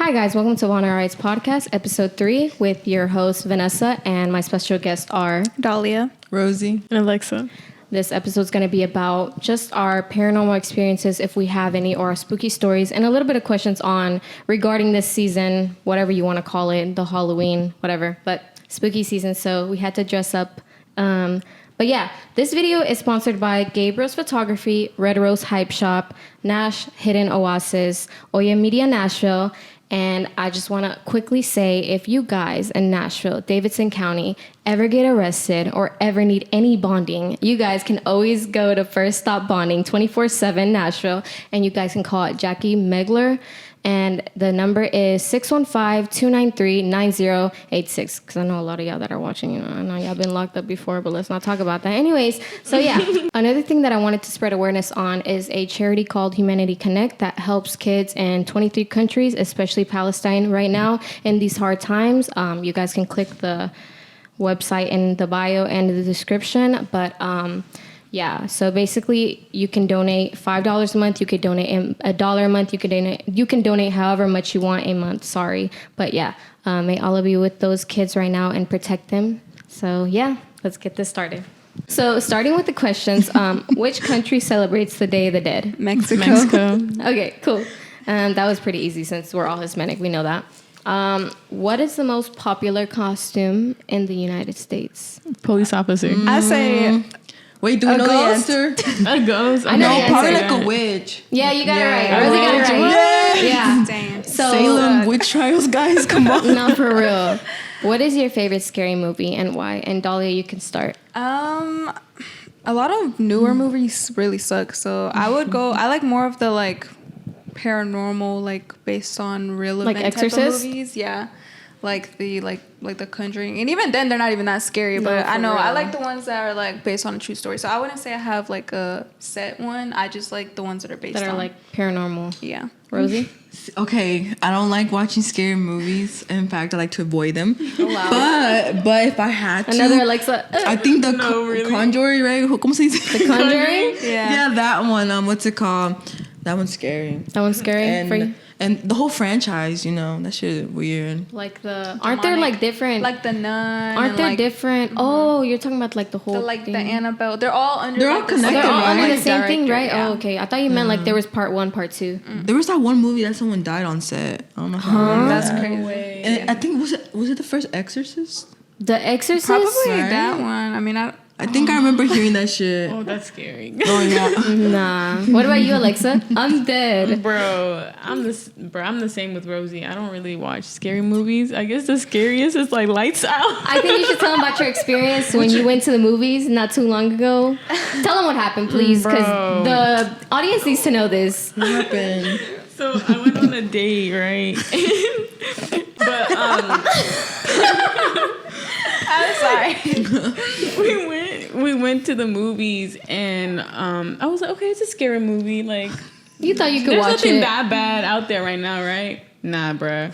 Hi guys, welcome to Vanealright's podcast, episode 3, with your host Vanessa and my special guests are Dalia, Rosie, and Alexa. This episode is going to be about just our paranormal experiences, if we have any, or our spooky stories, and a little bit of questions on regarding this season, whatever you want to call it, the Halloween, whatever, but spooky season. So we had to dress up. But yeah, this video is sponsored by Gabriel's Photography, Red Rose Hype Shop, Nash Hidden Oasis, Oya Media Nashville. And I just want to quickly say, if you guys in Nashville, Davidson County, ever get arrested or ever need any bonding, you guys can always go to First Stop Bonding 24/7 Nashville, and you guys can call it Jacky Melgar. And the number is 615-293-9086. Because I know a lot of y'all that are watching, I know y'all been locked up before, but let's not talk about that. Anyways, so yeah. Another thing that I wanted to spread awareness on is a charity called Humanity Connect that helps kids in 23 countries, especially Palestine right now in these hard times. You guys can click the website in the bio and the description. But yeah, so basically you can donate $5 a month, you could donate $1 a month, you can donate however much you want a month, but yeah, may all of you with those kids right now and protect them. So yeah, let's get this started. So starting with the questions, which country celebrates the Day of the Dead? Mexico. Okay, cool. That was pretty easy since we're all Hispanic, we know that. What is the most popular costume in the United States? Police officer. I say... Wait, do we know the answer? A ghost. I know No, the probably answer. like a witch. Yeah, you got it right. Yeah. Rosie got it right. Yeah. Damn. So, Salem witch trials, guys, come on. no, for real. What is your favorite scary movie and why? And Dalia, you can start. A lot of newer movies really suck. So I would go. I like more of the like paranormal, like based on real Like event Exorcist? type of movies. Yeah, like the Conjuring, and even then they're not even that scary. No, But I for know I real. like the ones that are like based on a true story. So I wouldn't say I have like a set one. I just like the ones that are based That are on like paranormal. yeah. Rosie? Okay, I don't like watching scary movies. In fact, I like to avoid them. Oh, wow. But if I had to... Another Alexa. I think the really? Conjuring, right? ¿Cómo se dice? The Conjuring? Yeah. Yeah, that one. What's it called? That one's scary. That one's scary for you? And the whole franchise, that shit is weird. Like aren't there like different? Like the Nun. aren't and, there like, different? Oh, you're talking about like the whole the thing. the Annabelle? They're all under. They're like, all the connected, They're all right? under the like, same thing, director, right? yeah. Oh, okay. I thought you meant like there was part 1, part 2. There was that one movie that someone died on set. I don't know how. That's crazy. And I think was it the first Exorcist? The Exorcist? Probably Right? that one. I mean, I think I remember hearing that shit. Oh, that's scary. Oh yeah. Nah. What about you, Alexa? I'm dead. Bro, I'm the same with Rosie. I don't really watch scary movies. I guess the scariest is like Lights Out. I think you should tell them about your experience when you went to the movies not too long ago. Tell them what happened, please, because Bro. the audience needs to know this. What happened? So I went on a date, right? But I'm sorry. we went to the movies, and I was like, okay, it's a scary movie. Like, You thought you could there's watch nothing it. that bad out there right now, right? Nah, bruh.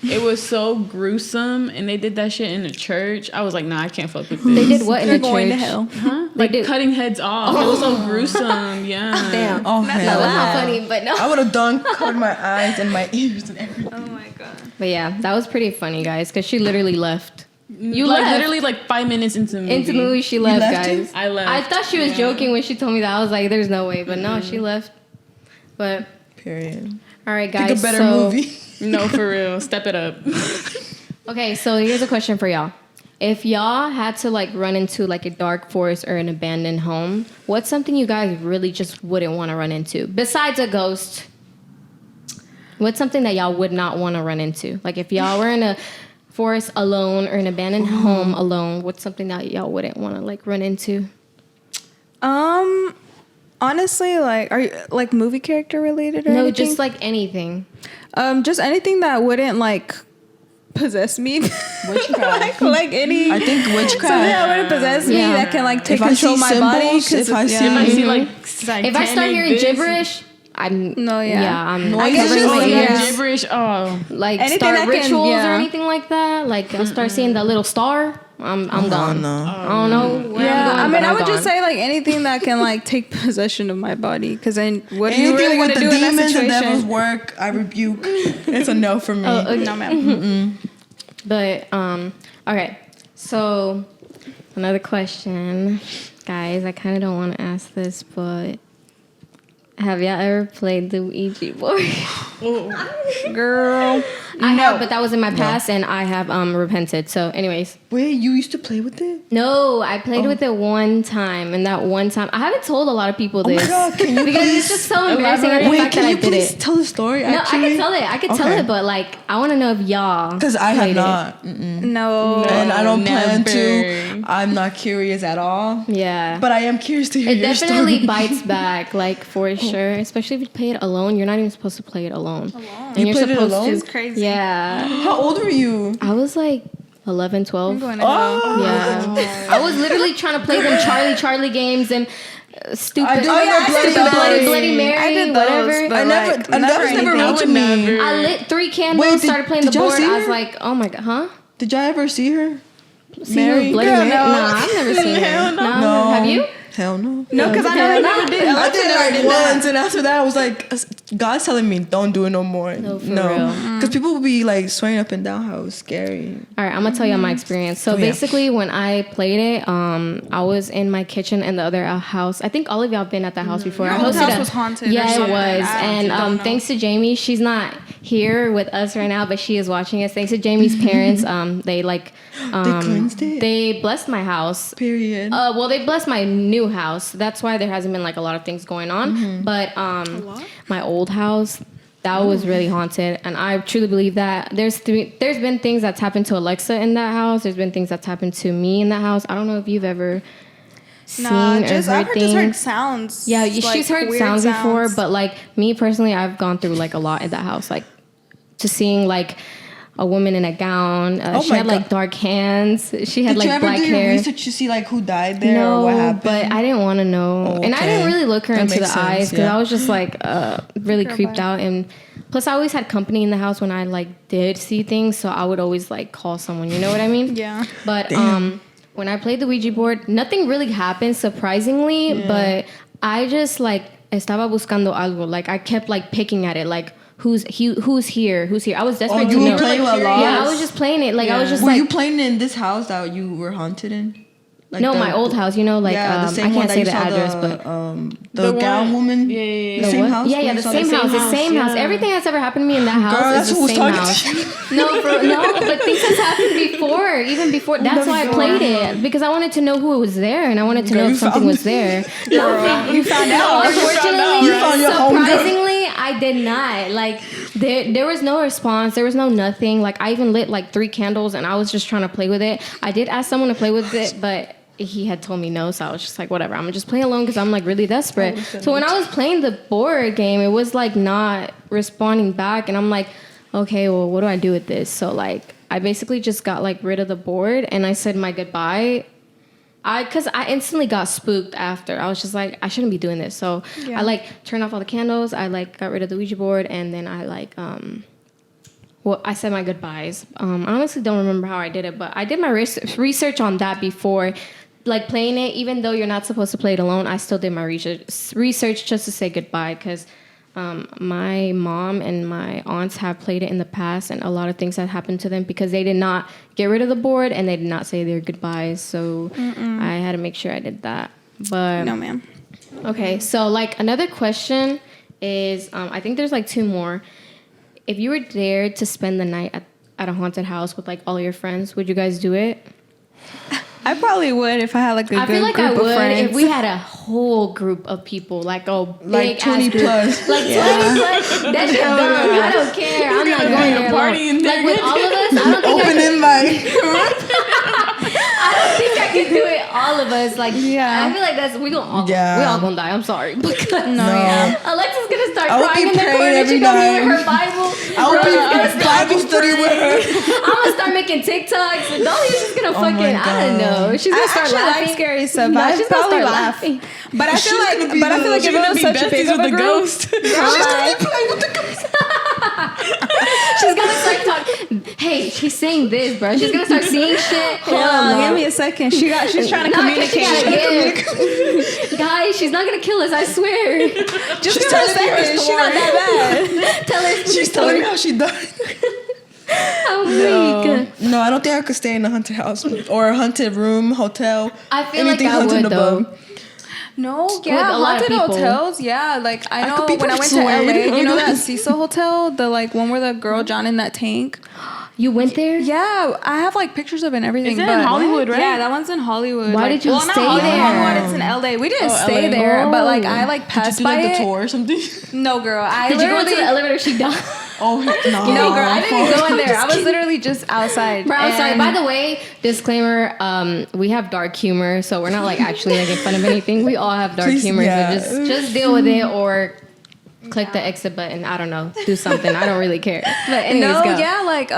It was so gruesome, and they did that shit in a church. I was like, nah, I can't fuck with this. They did what in They're the going to church? hell. Huh? They Like did. cutting heads off. It was so gruesome. Yeah. Damn. Oh No, hell. that's not funny, but no. I would have covered my eyes and my ears and everything. Oh my god. But yeah, that was pretty funny, guys, because she literally left. You like left. literally like 5 minutes into the movie. Into the movie, she left, left guys. I left. I thought she was joking when she told me that. I was like, there's no way. But no, she left. But, Period. all right, guys. Pick a better so, movie. No, for real. Step it up. Okay, so here's a question for y'all. If y'all had to like run into like a dark forest or an abandoned home, what's something you guys really just wouldn't want to run into? Besides a ghost, what's something that y'all would not want to run into? Like if y'all were in a forest alone or an abandoned home alone, what's something that y'all wouldn't want to like run into? Honestly, like, are you like movie character related or No, anything? just like anything. Just anything that wouldn't like possess me. Witchcraft. like any. I think witchcraft. Something that wouldn't possess me Yeah. that can like take If I control see my body. symbols, 'cause if I it's- see- If I see Mhm. like If I start hearing this, gibberish, I'm No, yeah. I'm I guess covering just, my like, ears. yeah. gibberish. Oh, Like Anything start that can- rituals or yeah. anything like that. Like I'll start seeing that little star I'm gone. No. I don't know where I'm going. I mean, but I I'm would just gone. say like anything that can like take possession of my body. Because then what are you Anything really with gonna the do in that demons and devils situation? work, I rebuke. It's a no for me. No, ma'am. But okay. So another question, guys. I kind of don't want to ask this, but have y'all ever played the Ouija board? Girl. I have, but that was in my past, and I have repented. So, anyways. Wait, you used to play with it? No, I played with it one time, and that one time I haven't told a lot of people this. Oh my God, can you because it's just so embarrassing at the fact that I did it. tell the story? No, I Actually? can tell it. I can tell Okay. it, but like I want to know if y'all Because I have played not. No. And I don't plan never. to. I'm not curious at all. it. Yeah, But I am curious to hear it your definitely story. bites back, like for sure. Especially if you play it alone. You're not even supposed to play it alone. And You you're played it supposed alone? to. It's crazy. Yeah, How old were you? I was like 11, 12. I'm going to hell. Yeah, I was literally trying to play them Charlie games and stupid. I did Bloody Mary, I did those, whatever. but I never, like, that was never anything. real to me. I lit 3 candles, Wait, started playing the did y'all board. see I was her? like, oh my god, huh? Did y'all ever see her? See Mary? who, Bloody Girl, Mary? no. Nah, I've never seen her. No. Have you? Hell no. No, because I never did. I did it like once, and after that, I was like, God's telling me, don't do it no more. No, for real. Because people will be like swaying up and down. How it was scary. All right, I'm gonna tell you my experience. So Oh, yeah. basically, when I played it, I was in my kitchen in the other house. I think all of y'all been at that house before. Your I old hosted house a- was haunted or Yeah, it something. was. I And don't know. thanks to Jamie, she's not here with us right now, but she is watching us. Thanks to Jamie's parents, they like They cleansed it? They blessed my house. Period. Well, they blessed my new house. That's why there hasn't been like a lot of things going on. Mm-hmm. But my old house, that was really haunted, and I truly believe that there's been things that's happened to Alexa in that house. There's been things that's happened to me in that house. I don't know if you've ever seen Nah, or just heard I've things. just heard sounds. Yeah, like, she's heard weird sounds before, sounds. but like me personally, I've gone through like a lot in that house. Like to seeing like a woman in a gown. Oh She my had like God. dark hands. She had Did like you ever black do your hair. research to see like who died there or No, what happened? but I didn't want to know, Oh, and I okay. didn't really look her That into the makes sense, eyes because yeah. I was just like really Girl, creeped bye. out, and plus I always had company in the house when I like did see things, so I would always like call someone. You know what I mean? Yeah. But when I played the Ouija board, nothing really happened surprisingly, but I just like estaba buscando algo. Like I kept like picking at it, like. Who's here? I was desperate you to were know. playing with a lot? Yeah, I was just playing it. Like I was just were like, you playing in this house that you were haunted in? Like no, my old house. You know, like yeah, the I same one can't that say you the saw address, the, but the gown woman. Yeah, yeah, The yeah. same what? house. Yeah, where yeah, you the saw same house. The house, same house. yeah. Everything that's ever happened to me in that house Girl, that's is who the was same talking house. No, but things has happened before, even before. That's why I played it because I wanted to know who was there and I wanted to Girl, know you if something found was there. You found out. Unfortunately, You found your homegirl. surprisingly, I did not. Like there was no response. There was no nothing. Like I even lit like 3 candles and I was just trying to play with it. I did ask someone to play with it, but he had told me no, so I was just like, whatever. I'm gonna just play alone because I'm like really desperate. So when I was playing the board game, it was like not responding back, and I'm like, okay, well, what do I do with this? So like, I basically just got like rid of the board and I said my goodbye. Cause I instantly got spooked after. I was just like, I shouldn't be doing this. So I like turned off all the candles. I like got rid of the Ouija board, and then I like well, I said my goodbyes. I honestly don't remember how I did it, but I did my research on that before. Like playing it, even though you're not supposed to play it alone, I still did my research just to say goodbye because my mom and my aunts have played it in the past, and a lot of things have happened to them because they did not get rid of the board and they did not say their goodbyes. So I had to make sure I did that. But No, ma'am. okay, so like another question is, I think there's like 2 more. If you were there to spend the night at a haunted house with like all your friends, would you guys do it? I probably would if I had like a I good feel like group I of would friends. if we had a whole group of people, like a big Like 20 ass group. plus. Like 20 plus. That shit done. I don't care. I'm not going there party alone. in there. Like with all of us, I don't think Open invite. I don't think I can do it. All of us, like Yeah. I feel like that's we all gonna die. I'm sorry, because yeah. Alexa's gonna start I would crying be in the praying corner. every She's gonna be night. with her Bible. I would be Rose gonna Bible study with her. I'm gonna start making TikToks. And Dalia's just gonna Oh my fucking, I don't know. She's I gonna start actually laughing. like scary stuff. No, I she's should gonna probably start laugh. laughing. But I feel like, gonna be but I feel like if She's it gonna was be such a besties big of with a the group, ghost. She's gonna be playing with the ghost. She's gonna start talking. Hey, she's saying this, bro. She's gonna start seeing shit. Hold on, give me a second. She's trying to communicate. Guys, she's not gonna kill us, I swear. Just give her a second. She's not that bad. Tell her. She's telling me how she died. Oh my god. No, I don't think I could stay in a haunted house or a haunted room, hotel. I feel anything like I haunted would above. though. No, With yeah, a lot of haunted people. hotels. Yeah, like I know could be when I went to persuaded. LA, you know that Cecil Hotel, the like one where the girl drowned in that tank. You went there? Yeah, I have like pictures of it and everything. Is it in Hollywood, right? Yeah, that one's in Hollywood. Why like, did you not stay Hollywood, there? Hollywood, it's in LA. We didn't stay LA. there, but like Oh. I like Did you passed do by like it. the tour or something? No, girl, I Did you go literally. into the elevator? She died. Oh no, No, girl, I didn't go in there. I was literally just outside. Bro, I'm sorry. And- By the way, disclaimer: we have dark humor, so we're not like actually making fun of anything. We all have dark Please, humor, yeah. so just deal with it or click the exit button. I don't know, do something. I don't really care. But anyways, no, go. yeah, like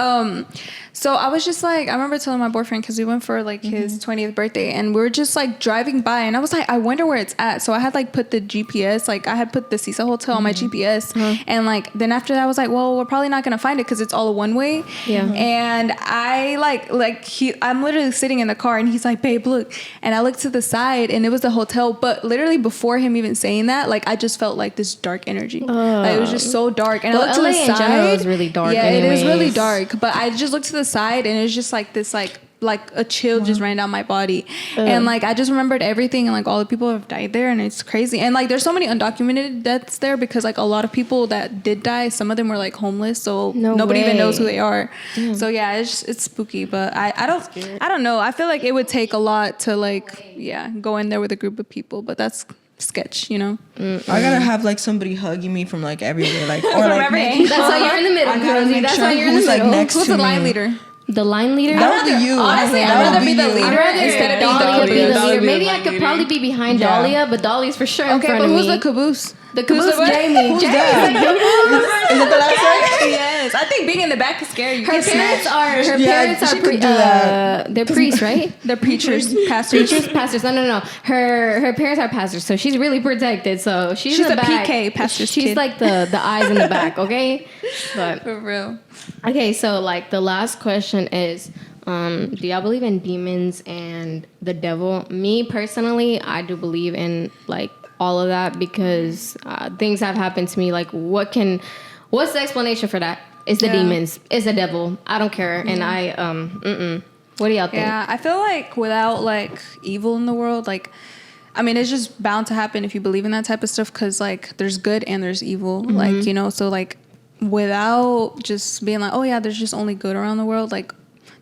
so I was just like, I remember telling my boyfriend because we went for like his 20th birthday and we were just like driving by and I was like, I wonder where it's at. So I had like put the GPS, like I had put the Cecil Hotel on my GPS and like then after that I was like, well, we're probably not gonna find it because it's all a one way. Yeah. And I I'm literally sitting in the car and he's like, babe, look. And I looked to the side and it was the hotel, but literally before him even saying that, like I just felt like this dark energy. Like, it was just so dark. And Well, I looked to LA the in side. general is really dark Yeah, it is really anyways. dark. But I just looked to the side and it was just like this like a chill just ran down my body. And like I just remembered everything and like all the people have died there and it's crazy. And like there's so many undocumented deaths there because like a lot of people that did die, some of them were like homeless, so No nobody even way. knows who they are. So yeah, it's spooky. But I don't know. I feel like it would take a lot to like go in there with a group of people, but that's sketch, you know. I gotta have like somebody hugging me from like everywhere, like or like every angle. That's why you're in the middle, I gotta Rosie. make That's sure why you're in the who's, like, middle. next Who's to the line me. leader? The line leader. That would be you. Honestly, That I'd would rather be the you. leader instead of being the Dahlia be caboose. the leader. Dahlia be Maybe the I could leader. probably be behind Yeah. Dalia, but Dahlia's for sure in Okay, front but of who's me. the caboose? The caboose, what? Jamie. Who's Jamie. that? Is it the last one? Yes, I think being in the back is scary. You Her get parents smashed. are she could do that. they're priests, right? They're preachers, pastors. Preachers, pastors. No. Her parents are pastors, so she's really protected. So she's in She's the a back. PK, pastor's She's kid. like the eyes in the back, okay? But For real. okay, so like the last question is, do y'all believe in demons and the devil? Me personally, I do believe in like all of that because things have happened to me. Like, what's the explanation for that? It's the demons. It's the devil. I don't care. And what do y'all think? Yeah, I feel like without like evil in the world, like, I mean, it's just bound to happen if you believe in that type of stuff because like there's good and there's evil. Like, you know, so like without just being like, oh yeah, there's just only good around the world, like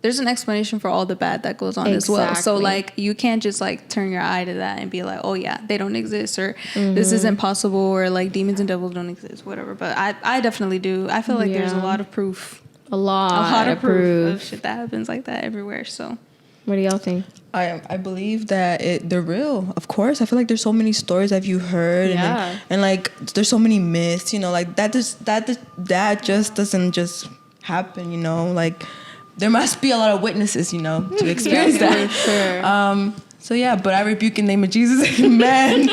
there's an explanation for all the bad that goes on as well. So Exactly. like you can't just like turn your eye to that and be like, oh yeah, they don't exist or this isn't possible or like demons and devils don't exist, whatever. But I definitely do. I feel like there's a Yeah. lot of proof. A lot of of proof proof. of shit that happens like that everywhere. So What do y'all think? I believe that they're real. Of course, I feel like there's so many stories that you heard, Yeah. and like there's so many myths. You know, like that just doesn't just happen. You know, like there must be a lot of witnesses. You know, to experience that. Sure. So yeah, but I rebuke in the name of Jesus. Amen.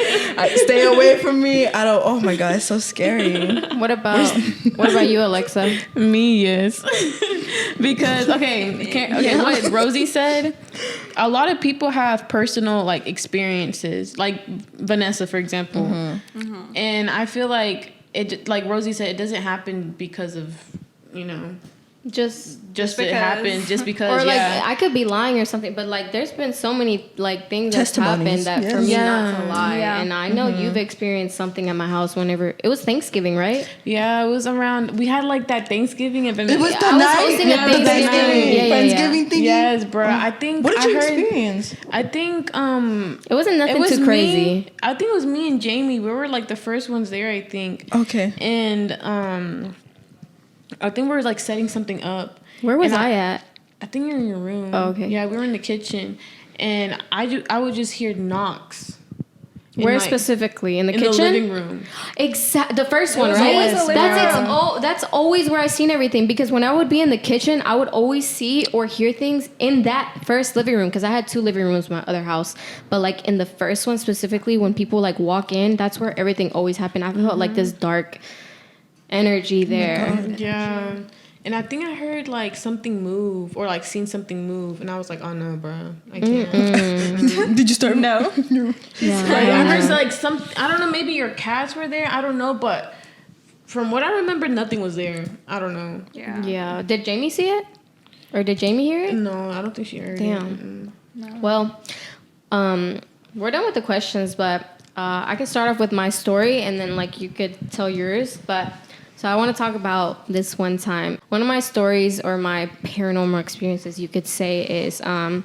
Stay away from me. I don't. Oh my God, it's so scary. What about you, Alexa? Me, yes. Because what Rosie said, a lot of people have personal like experiences, like Vanessa, for example, and I feel like it, like Rosie said, it doesn't happen because of, you know, just it because. happens just because. Or like yeah. I could be lying or something, but like there's been so many like things that's Testimonies, happened that for yes. me Yeah. not to lie. Yeah. And I know you've experienced something at my house whenever it was Thanksgiving, right? Yeah, it was around. We had like that Thanksgiving event. It was Yeah, the I was night. hosting a the Thanksgiving. Yeah. Thanksgiving thing. Yes, bro. I think. What did I you heard, experience? I think It wasn't nothing it was too crazy. Me, I think it was me and Jamie. We were like the first ones there, I think. Okay. And I think we were like setting something up. Where was And I at? I think you're in your room. Oh, okay. Yeah, we were in the kitchen, and I would just hear knocks. in, Where like, specifically? In the in kitchen? the living room. The first one, was right? always the living room. That's always where I seen everything because when I would be in the kitchen, I would always see or hear things in that first living room because I had 2 living rooms in my other house. But like in the first one specifically, when people like walk in, that's where everything always happened. I felt like this dark energy there. Yeah. And I think I heard like something move or like seen something move, and I was like, "Oh no, bro, I can't." Did you start? No. Like, I heard like some. I don't know. Maybe your cats were there. I don't know, but from what I remember, nothing was there. I don't know. Yeah. Did Jamie see it, or did Jamie hear it? No, I don't think she heard it. Damn. No. Well, we're done with the questions, but I can start off with my story, and then like you could tell yours, but. So I want to talk about this one time. One of my stories or my paranormal experiences, you could say, is I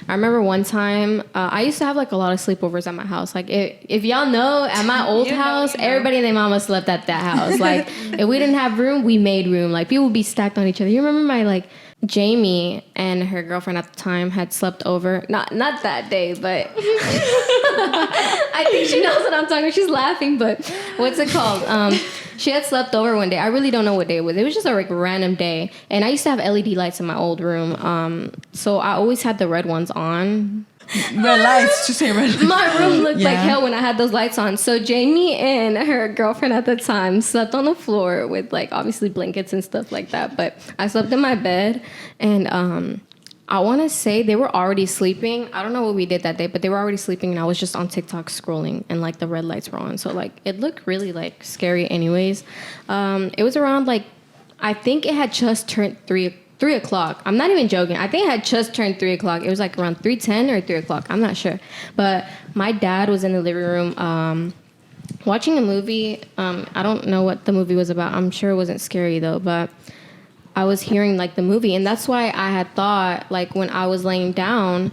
remember one time I used to have like a lot of sleepovers at my house. Like if y'all know, at my old house, everybody and their mama slept at that house. Like if we didn't have room, we made room. Like people would be stacked on each other. You remember my like Jamie and her girlfriend at the time had slept over. Not that day, but I think she knows what I'm talking about. She's laughing, but what's it called? She had slept over one day. I really don't know what day it was. It was just a like random day. And I used to have LED lights in my old room. So I always had the red ones on. Red lights. Just say red lights. My room looked like hell when I had those lights on. So Jamie and her girlfriend at the time slept on the floor with like obviously blankets and stuff like that. But I slept in my bed, and I want to say they were already sleeping. I don't know what we did that day, but they were already sleeping, and I was just on TikTok scrolling, and like the red lights were on. So like it looked really like scary anyways. It was around like, I think it had just turned 3 o'clock. I'm not even joking. I think it had just turned 3 o'clock. It was like around 3:10 or 3 o'clock. I'm not sure. But my dad was in the living room watching a movie. I don't know what the movie was about. I'm sure it wasn't scary though, but I was hearing like the movie, and that's why I had thought like when I was laying down,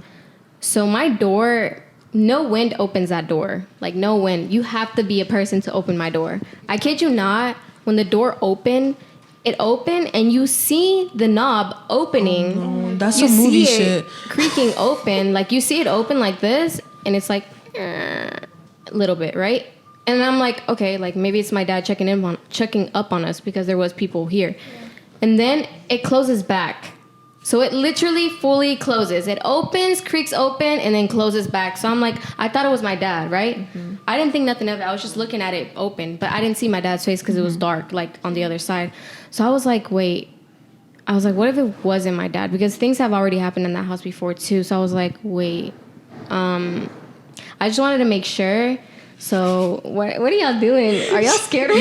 so my door, no wind opens that door. Like no wind. You have to be a person to open my door. I kid you not, when the door opened, it opened and you see the knob opening. Oh, no. That's some movie shit. Creaking open. Like you see it open like this, and it's like a little bit, right? And I'm like, okay, like maybe it's my dad checking up on us because there was people here. And then it closes back. So it literally fully closes. It opens, creaks open, and then closes back. So I'm like, I thought it was my dad, right? Mm-hmm. I didn't think nothing of it. I was just looking at it open. But I didn't see my dad's face because it was dark, like on the other side. So I was like, wait. I was like, what if it wasn't my dad? Because things have already happened in that house before too. So I was like, wait. I just wanted to make sure. So what are y'all doing? Are y'all scared?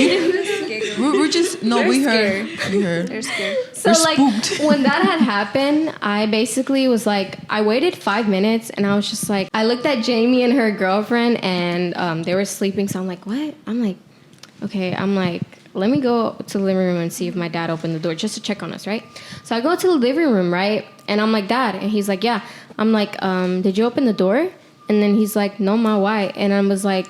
We're just we heard. They're scared. So like when that had happened, I basically was like, I waited 5 minutes, and I was just like, I looked at Jamie and her girlfriend, and they were sleeping. So I'm like, what? I'm like, okay. I'm like, let me go to the living room and see if my dad opened the door just to check on us, right? So I go to the living room, right? And I'm like, Dad, and he's like, yeah. I'm like, did you open the door? And then he's like, no, Ma, why? And I was like,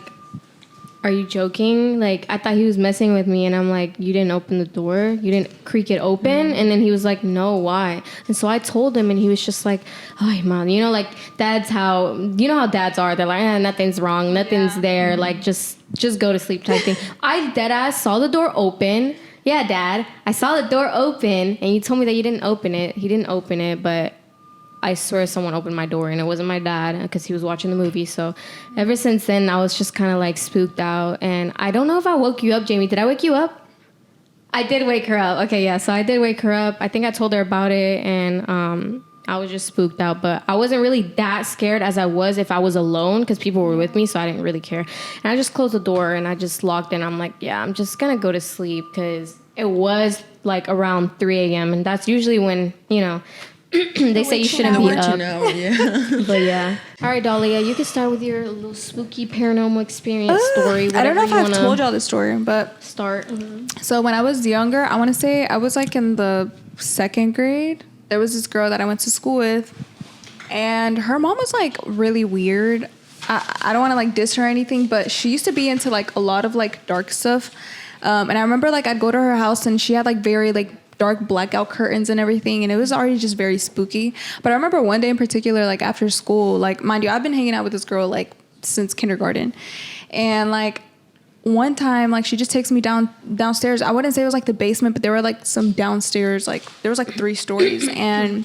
are you joking? Like, I thought he was messing with me. And I'm like, you didn't open the door? You didn't creak it open? And then he was like, no, why? And so I told him, and he was just like, oh, Mom, you know, like, that's how, you know how dads are. They're like, nothing's wrong. Nothing's there. Like, just go to sleep type thing. I deadass saw the door open. Yeah, Dad. I saw the door open, and you told me that you didn't open it. He didn't open it, but I swear someone opened my door, and it wasn't my dad because he was watching the movie. So ever since then, I was just kind of like spooked out. And I don't know if I woke you up, Jamie. Did I wake you up? I did wake her up. Okay, yeah. So I did wake her up. I think I told her about it, and I was just spooked out. But I wasn't really that scared as I was if I was alone because people were with me, so I didn't really care. And I just closed the door, and I just locked in. I'm like, yeah, I'm just going to go to sleep because it was like around 3 a.m. And that's usually when, you know, they say you shouldn't be up. But yeah. All right, Dalia, you can start with your little spooky paranormal experience story. I don't know if I've told y'all this story, but start. So when I was younger, I want to say I was like in the 2nd grade. There was this girl that I went to school with, and her mom was like really weird. I don't want to like diss her or anything, but she used to be into like a lot of like dark stuff. And I remember like I'd go to her house, and she had like very like dark blackout curtains and everything, and it was already just very spooky. But I remember one day in particular, like after school, like mind you, I've been hanging out with this girl like since kindergarten, and like one time like she just takes me downstairs. I wouldn't say it was like the basement, but there were like some downstairs, like there was like 3 stories, and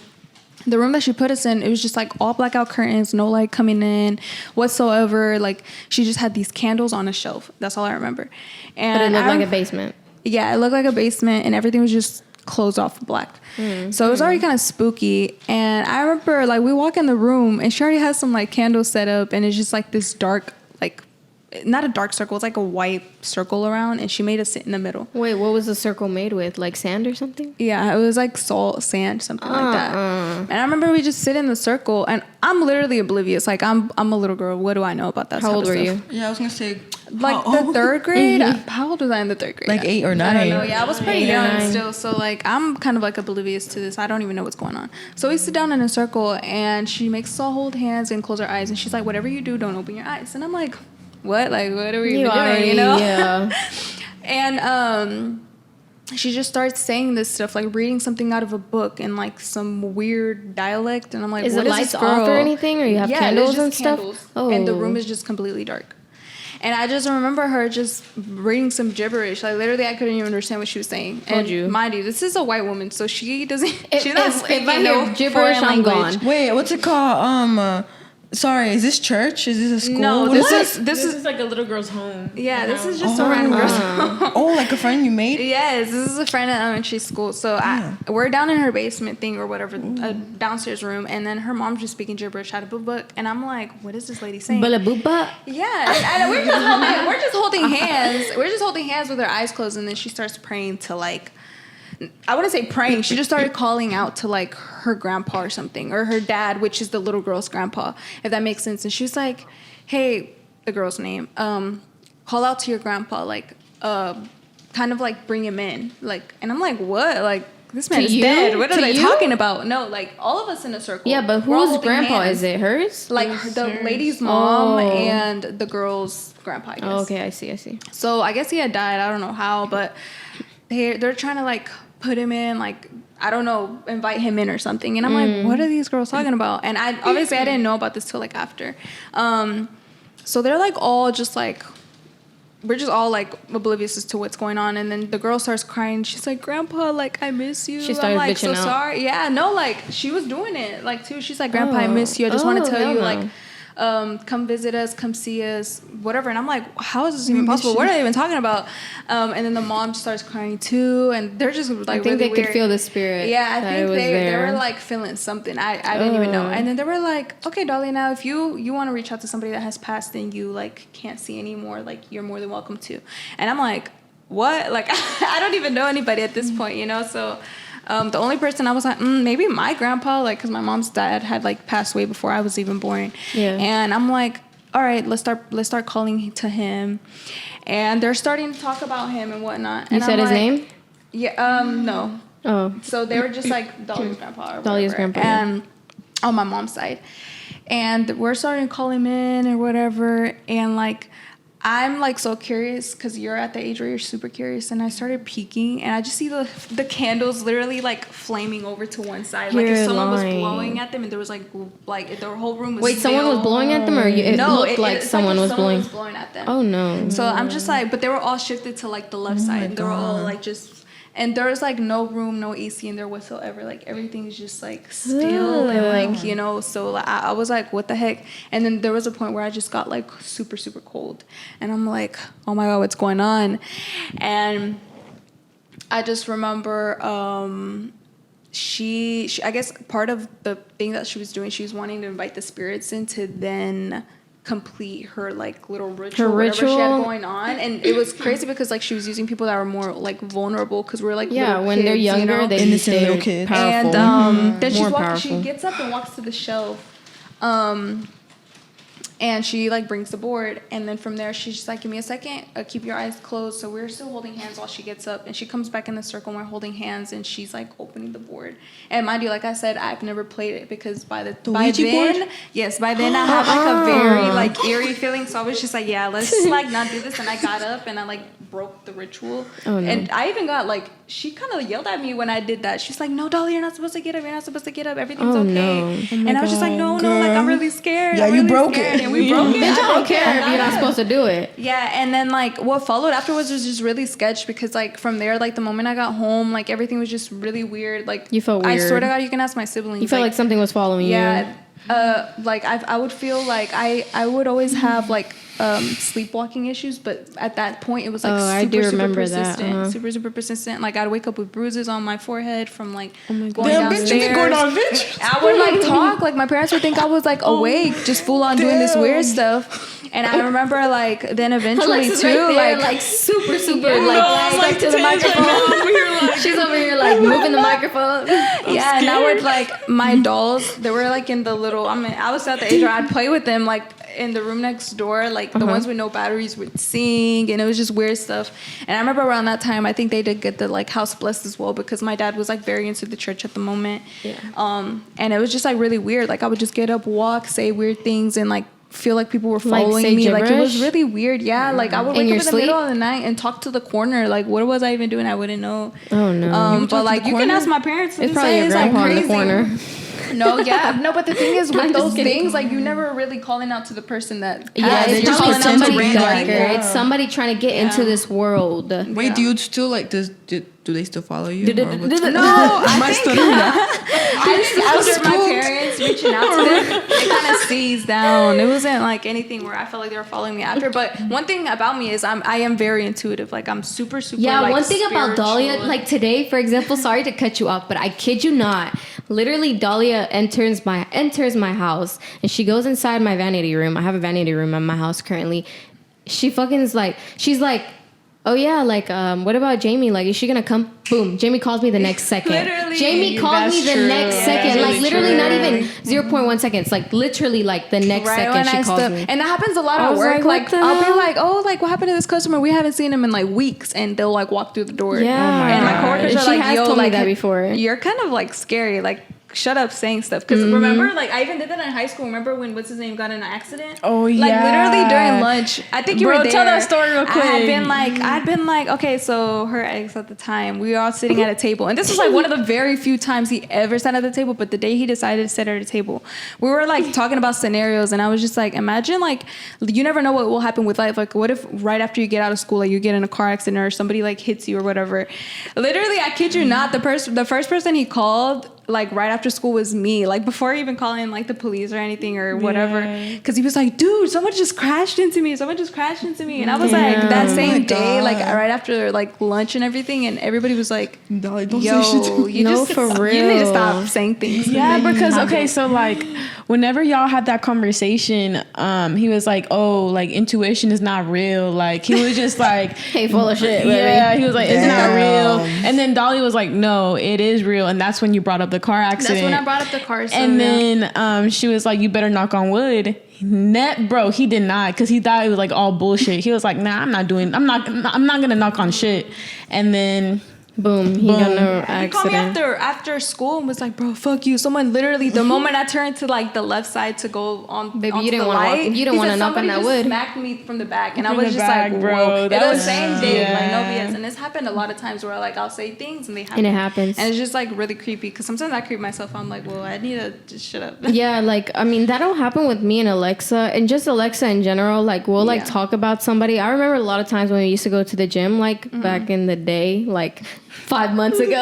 the room that she put us in, it was just like all blackout curtains, no light coming in whatsoever. Like she just had these candles on a shelf. That's all I remember. And but it looked like a basement. Yeah, it looked like a basement, and everything was just closed off black. So it was already kind of spooky. And I remember like we walk in the room and she already has some like candles set up, and it's just like this dark, like not a dark circle, it's like a white circle around, and she made us sit in the middle. Wait, what was the circle made with? Like sand or something? Yeah, it was like salt, sand, something like that. And I remember we just sit in the circle, and I'm literally oblivious. Like I'm a little girl. What do I know about that? How old were stuff? you? Yeah, I was gonna say Like the third grade. How old was I in the third grade? like 8 or 9. I don't know. Yeah, I was pretty 8 or young 9. still. So like I'm kind of like oblivious to this. I don't even know what's going on. So we sit down in a circle, and she makes us all hold hands and close our eyes, and she's like, "Whatever you do, don't open your eyes." And I'm like, "What? Like what are we even doing?" You know? Yeah. And she just starts saying this stuff, like reading something out of a book in like some weird dialect, and I'm like, Is "What the is lights this girl?" off or anything, or you have candles there's and just stuff? candles, Oh, and the room is just completely dark. And I just remember her just reading some gibberish. Like literally, I couldn't even understand what she was saying. Told And you. mind you, this is a white woman, so she doesn't. If- She's not if speaking I hear no gibberish, foreign I'm language. gone. Wait, what's it called? Sorry, is this church? Is this a school? No, What this is is like a little girl's home. yeah, this is just Oh. a random girl's Oh, like a friend you made? Yes, this is a friend at elementary school. So we're down in her basement thing or whatever, a downstairs room, and then her mom's just speaking gibberish out of a book, and I'm like, what is this lady saying? Bala booba. Yeah, and we're just holding hands. We're just holding hands with our eyes closed, and then she starts praying to like, I wouldn't say praying. She just started calling out to like her grandpa or something, or her dad, which is the little girl's grandpa, if that makes sense. And she was like, "Hey," the girl's name, "call out to your grandpa, like, kind of like bring him in, like." And I'm like, "What? Like this man To is you? dead. What are To they you? talking about?" No, like all of us in a circle. Yeah, but We're all whose holding grandpa hands. is it? Hers? Like the lady's mom Oh. and the girl's grandpa, I guess. Oh, okay, I see. So I guess he had died. I don't know how, but they're trying to like put him in, like, I don't know, invite him in or something. And I'm like, what are these girls talking about? And I didn't know about this till like after. So they're like all just like, we're just all like oblivious as to what's going on. And then the girl starts crying. She's like, "Grandpa, like I miss you." She started I'm like, bitching so out. sorry. Yeah, no, like she was doing it like too. She's like, "Grandpa, I miss you. I just want to tell hell you, no. like, come visit us, come see us, whatever." And I'm like, how is this even possible? What are they even talking about? And then the mom starts crying too, and they're just like, I think really they weird. could feel the spirit. Yeah, I that think it was they there. were like feeling something. I didn't even know. And then they were like, "Okay, Dalia, now if you want to reach out to somebody that has passed and you like can't see anymore, like you're more than welcome to." And I'm like, what? Like I don't even know anybody at this point, you know? So the only person I was like, maybe my grandpa, like, because my mom's dad had like passed away before I was even born. Yeah. And I'm like, all right, let's start calling to him. And they're starting to talk about him and whatnot. You And said I'm his like, name? Yeah, no. Oh. So they were just like Dalia's grandpa or Dalia's whatever. grandpa, yeah. And on my mom's side. And we're starting to call him in or whatever. And like, I'm like so curious because you're at the age where you're super curious, and I started peeking, and I just see the candles literally like flaming over to one side, like if You're someone was lying. blowing at them, and there was like the whole room was Wait, someone was still- blowing at them, or it looked like it's someone if was blowing? at them. Oh no. So I'm just like, but they were all shifted to like the left side, and they were all like just. And there was like no room, no AC in there whatsoever. Like everything's just like still and like, you know, so like, I was like, what the heck? And then there was a point where I just got like super, super cold. And I'm like, oh my God, what's going on? And I just remember she I guess part of the thing that she was doing, she was wanting to invite the spirits in to then complete her like little ritual, whatever she had going on. And it was crazy because like she was using people that were more like vulnerable because we're like little when kids, they're younger, you know? they Innocent they're little kids. Powerful. And then More she powerful. gets up and walks to the shelf, and she like brings the board, and then from there she's just like, give me a second, keep your eyes closed. So we're still holding hands while she gets up, and she comes back in the circle and we're holding hands, and she's like opening the board. And mind you, like I said, I've never played it because by then yes, by then I have like a very like eerie feeling. So I was just like, yeah, let's like not do this. And I got up and I like broke the ritual. Oh, no. And I even got like, she kind of yelled at me when I did that. She's like, "No, Dolly, you're not supposed to get up. You're not supposed to get up. Everything's okay." no. Oh And I was just like, no, like I'm really scared. Yeah, I'm you really broke scared. it. And we broke it. Bitch, I don't broke it. care if you're not supposed to do it. Yeah, and then like what followed afterwards was just really sketch because like from there, like the moment I got home, like everything was just really weird. Like You felt I swear weird. to God, you can ask my siblings. You felt like something was following you. yeah. Like I would feel like I would always have like sleepwalking issues, but at that point it was like I do remember persistent, super persistent. Like I'd wake up with bruises on my forehead from like going Bitch, you keep going on, bitch. I would like talk, like my parents would think I was like awake, just full on doing this weird stuff. And I remember like then eventually Alexa's too, right there, like super like to the microphone. She's over here like moving the microphone. Yeah, and I would like my dolls. They were like in the little. I mean, I was at the age where I'd play with them like in the room next door. Like the ones with no batteries would sing, and it was just weird stuff. And I remember around that time, I think they did get the like house blessed as well because my dad was like very into the church at the moment. Yeah. And it was just like really weird. Like I would just get up, walk, say weird things, and like feel like people were following me. Gibberish? Like it was really weird. Yeah, like I would wake up in the sleep? middle of the night and talk to the corner. Like what was I even doing? I wouldn't know. Oh no. But like you can ask my parents. It's probably your grandpa in the corner. No, yeah, no, but the thing is with those things, like you never really calling out to the person that. Yeah, they it's just probably pretend to somebody be like, darker. It's somebody trying to get into this world. Wait, do you still like this? Do they still follow you? No, I still do that. After my parents reaching out to them, it kind of seized down. It wasn't like anything where I felt like they were following me after. But one thing about me is I am very intuitive. Like I'm super. Yeah, like, one thing about Dalia, spiritual. like today, for example, sorry to cut you off, but I kid you not. Literally, Dalia enters my house and she goes inside my vanity room. I have a vanity room at my house currently. She fucking is like, she's like, oh yeah, like what about Jamie? Like, is she gonna come? Boom. Jamie calls me the next second. Literally. Jamie called me the next second. Like literally not even 0.1 seconds. Like literally like the next second she calls me. And that happens a lot I at was work. like, Like what the I'll be hell? like, oh, like what happened to this customer? We haven't seen him in like weeks, and they'll like walk through the door. Yeah. And my coworkers are She like, has yo, told me like that before. You're kind of like scary. Like shut up saying stuff. Because remember, like I even did that in high school. Remember when what's his name got in an accident? Oh yeah. Like literally during lunch. I think you Bro, were there. tell that story real quick. I'd been like, okay, so her ex at the time, we were all sitting at a table, and this was like one of the very few times he ever sat at the table. But the day he decided to sit at a table, we were like talking about scenarios, and I was just like, imagine like you never know what will happen with life. Like, what if right after you get out of school, like you get in a car accident or somebody like hits you or whatever? Literally, I kid you not, the first person he called, like right after school, was me. Like before even calling like the police or anything or whatever, because he was like, dude, someone just crashed into me, and I was like, that same day, like right after like lunch and everything, and everybody was like, Dolly, don't say shit to yo, me. you No, just for you need to real. stop saying things. Yeah, because okay, so like whenever y'all had that conversation, he was like, "Oh, like intuition is not real." Like he was just like, Hey, full of shit, baby. yeah, he was like, "It's not Damn. real." And then Dolly was like, "No, it is real." And that's when you brought up the car accident. That's when I brought up the car. So, And then she was like, "You better knock on wood." Bro, he did not, because he thought it was like all bullshit. He was like, "Nah, I'm not gonna knock on shit." And then Boom. He got no he called me accident. after school and was like, "Bro, fuck you." Someone literally, the moment I turned to like the left side to go on, Baby, onto you didn't the wanna walk- light, you didn't he wanna said knock on somebody that just wood. Smacked me from the back, and I From was the just back, like, bro. "Whoa!" That It was was- the same day, like no yeah. BS. And it's happened a lot of times where like I'll say things and they happen, And it happens. and it's just like really creepy because sometimes I creep myself. I'm like, well, I need to just shut up. Yeah, like I mean that'll happen with me and Alexa, and just Alexa in general. Like we'll like Yeah. talk about somebody. I remember a lot of times when we used to go to the gym, like back in the day, like 5 months ago.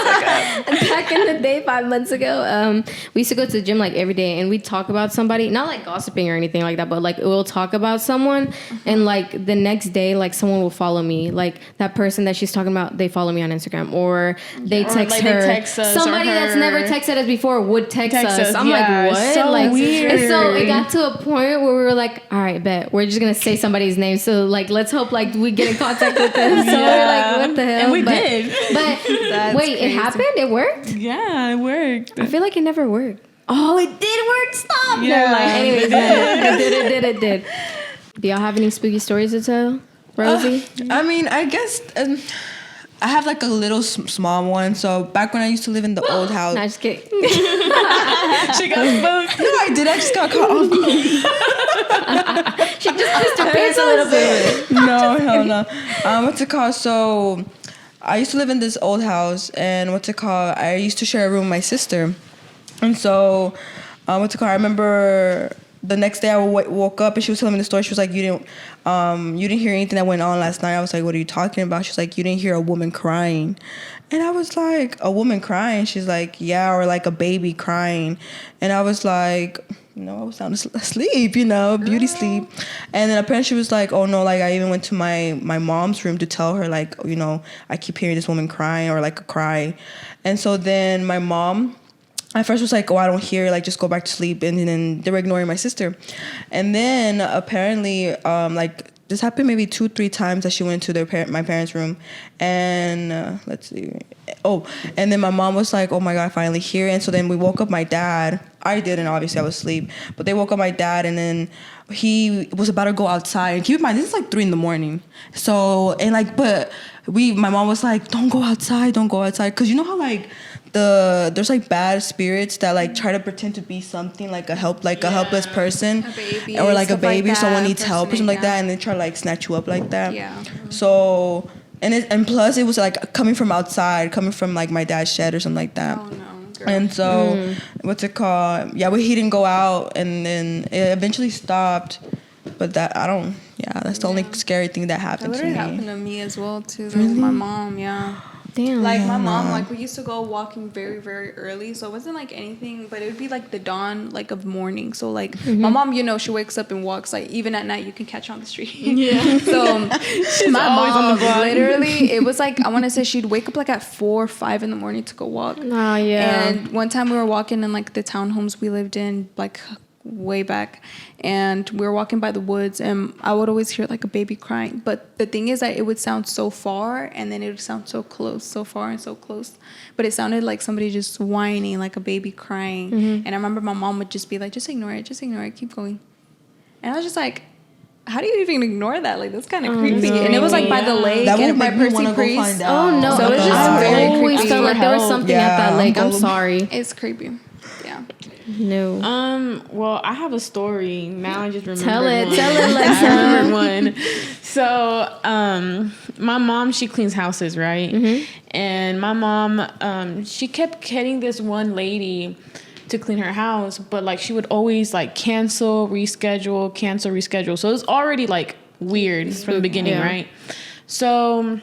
Back in the day, 5 months ago, we used to go to the gym like every day, and we'd talk about somebody, not like gossiping or anything like that, but like we'll talk about someone, and like the next day, like someone will follow me, like that person that she's talking about, they follow me on Instagram, or they text like they her. text us, or somebody that's her. never texted us before would text us. I'm yeah, like, what? so like, weird. And so it got to a point where we were like, all right, bet we're just gonna say somebody's name. So like, let's hope like we get in contact with them. So we're like, what the hell? And we did. But That's wait, it crazy. happened? It worked? Yeah, it worked. I feel like it never worked. Oh, it did work. Stop. Yeah, Never mind. Anyways, it it did. Do y'all have any spooky stories to tell, Rosie? I mean, I guess I have like a little small one. So back when I used to live in the old house. No, just kidding. She got spooked. No, I did. I just got caught off. She just pissed her pants a little bit. No, hell no. What's it called? So I used to live in this old house, and I used to share a room with my sister. And so, I remember the next day I woke up and she was telling me the story. She was like, you didn't hear anything that went on last night. I was like, what are you talking about? She's like, you didn't hear a woman crying. And I was like, a woman crying? She's like, yeah, or like a baby crying. And I was like, I was sound asleep, beauty sleep. And then apparently she was like, oh no, like I even went to my mom's room to tell her, like, I keep hearing this woman crying, or like a cry. And so then my mom at first was like, oh, I don't hear, like, just go back to sleep. And then they were ignoring my sister. And then apparently, like, this happened maybe 2-3 times that she went to my parents' room. And let's see. Oh, and then my mom was like, oh my God, I finally hear it. And so then we woke up my dad. I didn't, obviously I was asleep. But they woke up my dad, and then he was about to go outside. And keep in mind, this is like 3 a.m. So, and like, but my mom was like, don't go outside. Because you know how like, there's like bad spirits that like try to pretend to be something like a helpless person, a baby, or like a baby, like or someone needs help or something like that, and they try to like snatch you up like that. So and plus it was like coming from outside, coming from like my dad's shed or something like that. Oh no, girl. And so what's it called? Yeah, but he didn't go out, and then it eventually stopped. But that's the only scary thing that happened to me. That happened to me as well too. Really? My mom, yeah. Damn. Like my mom, like we used to go walking very, very early, so it wasn't like anything, but it would be like the dawn, like of morning. So like my mom, she wakes up and walks, like even at night you can catch her on the street. Yeah. So my mom, literally, it was like I want to say she'd wake up like at 4 or 5 in the morning to go walk. Oh yeah. And one time we were walking in like the townhomes we lived in, like way back, and we were walking by the woods, and I would always hear like a baby crying, but the thing is that it would sound so far, and then it would sound so close, so far and so close, but it sounded like somebody just whining, like a baby crying. And I remember my mom would just be like, just ignore it, keep going. And I was just like, how do you even ignore that? Like, that's kind of creepy. No. And it was like by the lake, that and by Percy Priest. Oh no, so it was just I always creepy. felt like there was something at that lake. I'm sorry. It's creepy. Yeah. No. Well, I have a story. Now I just remember. Tell it, I remember one. So, my mom, she cleans houses, right? And my mom, she kept getting this one lady to clean her house, but like she would always like cancel, reschedule. So it was already like weird from the beginning, right? So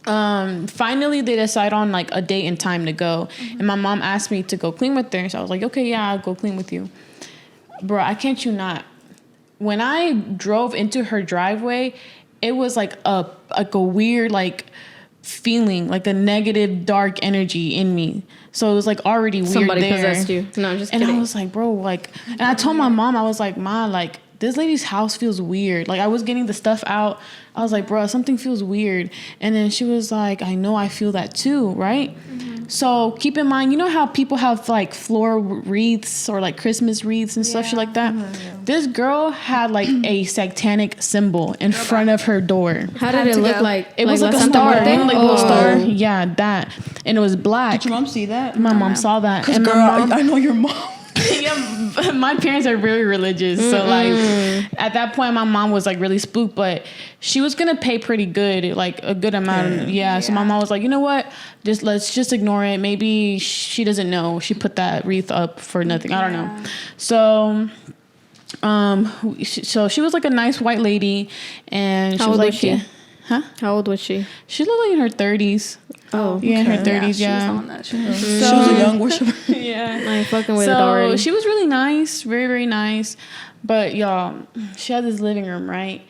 finally they decide on like a date and time to go, and my mom asked me to go clean with her, so I was like, okay, yeah, I'll go clean with you. Bro, I kid you not, when I drove into her driveway, it was like a weird like feeling, like a negative dark energy in me. So it was like already weird. Somebody there. possessed you. No, I'm just kidding. And I was like, bro, like, and I told my mom, I was like, Ma, like, this lady's house feels weird. Like, I was getting the stuff out. I was like, bro, something feels weird. And then she was like, I know, I feel that too, right? So keep in mind, you know how people have like floral wreaths or like Christmas wreaths and stuff shit like that? This girl had like a satanic symbol in front of her door. How did it look like? It was like a Santa star, Muerte? like a little star. Yeah, that. And it was black. Did your mom see that? My mom saw that. Because, and girl, I know your mom. Yeah, my parents are really religious. So, like, at that point, my mom was, like, really spooked. But she was going to pay pretty good, like, a good amount. Yeah. So, my mom was like, you know what? Let's just ignore it. Maybe she doesn't know. She put that wreath up for nothing. I don't know. So... so she was like a nice white lady, and she was like, she? Huh? How old was she? She looked like in her 30s. Oh, yeah, in her 30s. Yeah, she was on that shit. She was a young worshiper. Yeah, I ain't fucking with it already. She was really nice, very, very nice. But y'all, she had this living room, right?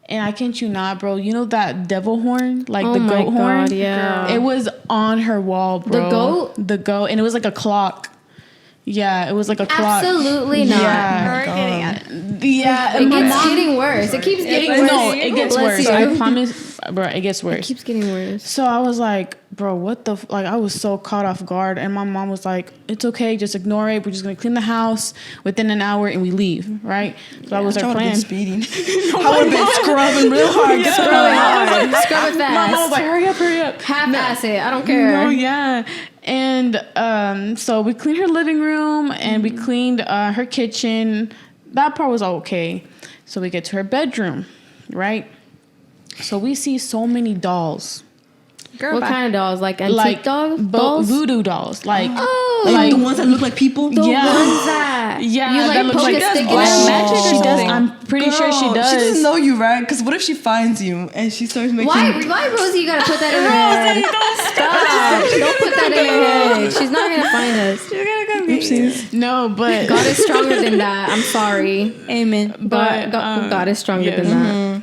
And I kid you not, bro. You know that devil horn, like the goat horn? Yeah, it was on her wall, bro. The goat, and it was like a clock. Yeah, it was like a clock. Absolutely not. Yeah, yeah. It keeps getting worse. It keeps getting worse. No, it gets worse. I promise, bro. It gets worse. It keeps getting worse. So I was like, bro, what the? Like, I was so caught off guard, and my mom was like, "It's okay, just ignore it. We're just gonna clean the house within an hour, and we leave." Right? So that was our plan. Been speeding. I would have been scrubbing real hard. Scrub it fast. My mom was like, "Hurry up!" Half-ass it. I don't care. No, yeah. And so we cleaned her living room, and we cleaned her kitchen. That part was all okay. So we get to her bedroom, right? So we see so many dolls. Girl, What bye. kind of dolls? Like antique dolls? Voodoo dolls. Like, Like the ones that look like people. The Yeah. ones that Yeah, you that like looks poke like a stick in Oh. them. magic or she does. something. I'm pretty sure she Girl, does. She doesn't know you, right? Because what if she finds you and she starts making... Why, Rosie, you gotta put that in her head? Stop. Don't put that in her head. She's not gonna find us. You're gonna come get Oopsies. No, but God is stronger than that. I'm sorry. Amen. But, God is stronger yes. than that.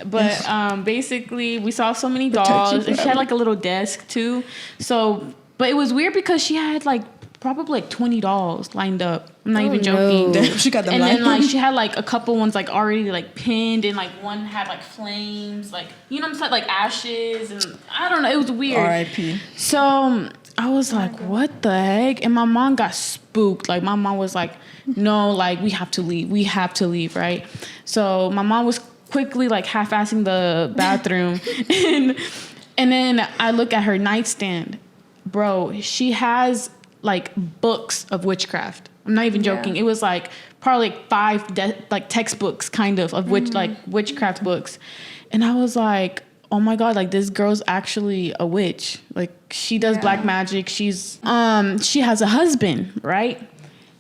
But basically, we saw so many Protect you dolls, and she forever. had like a little desk too. So, but it was weird because she had like probably like 20 dolls lined up. I'm not even joking. no. She got them And then lined like she had like a couple ones like already like pinned, and like one had like flames, like you know what I'm saying, like ashes, and I don't know. It was weird. R.I.P. So I was like, what the heck? And my mom got spooked. Like my mom was like, no, like we have to leave. We have to leave, right? So my mom was quickly like half-assing the bathroom. and then I look at her nightstand. Bro, she has like books of witchcraft. I'm not even joking. Yeah. It was like probably like 5 like textbooks kind of which like witchcraft books. And I was like, oh my God, like this girl's actually a witch. Like she does black magic. She's she has a husband, right?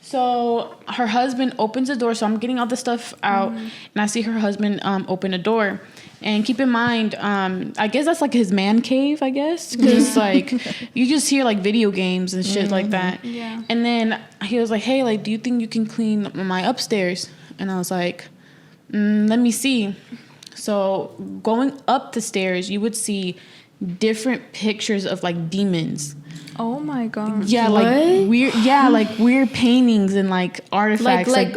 So her husband opens the door. So I'm getting all the stuff out, and I see her husband open a door. And keep in mind, I guess that's like his man cave, I guess, because like you just hear like video games and shit like that. Yeah. And then he was like, "Hey, like, do you think you can clean my upstairs?" And I was like, "Let me see." So going up the stairs, you would see different pictures of like demons. Oh my god. Yeah, What? like weird paintings and like artifacts, like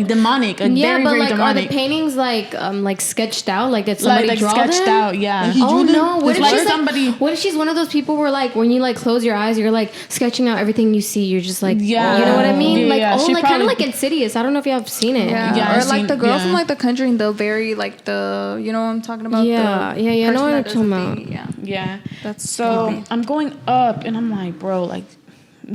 demonic, Yeah, very but very like demonic. are the paintings like sketched out? Like did somebody like draw sketched them? out, yeah. He Oh drew them? no! What if Like she's somebody- What if she's one of those people where like when you like close your eyes, you're like sketching out everything you see. You're just like, Yeah. you know what I mean? Yeah, like yeah. She like kind of probably- like Insidious. I don't know if you have seen it. Yeah. Yeah, or I've like seen- the girl from yeah. like The Conjuring, the very like the you know what I'm talking about? Yeah, The yeah, I know person what that you're does talking the- about. Yeah. Yeah. That's So creepy. I'm going up and I'm like, bro, like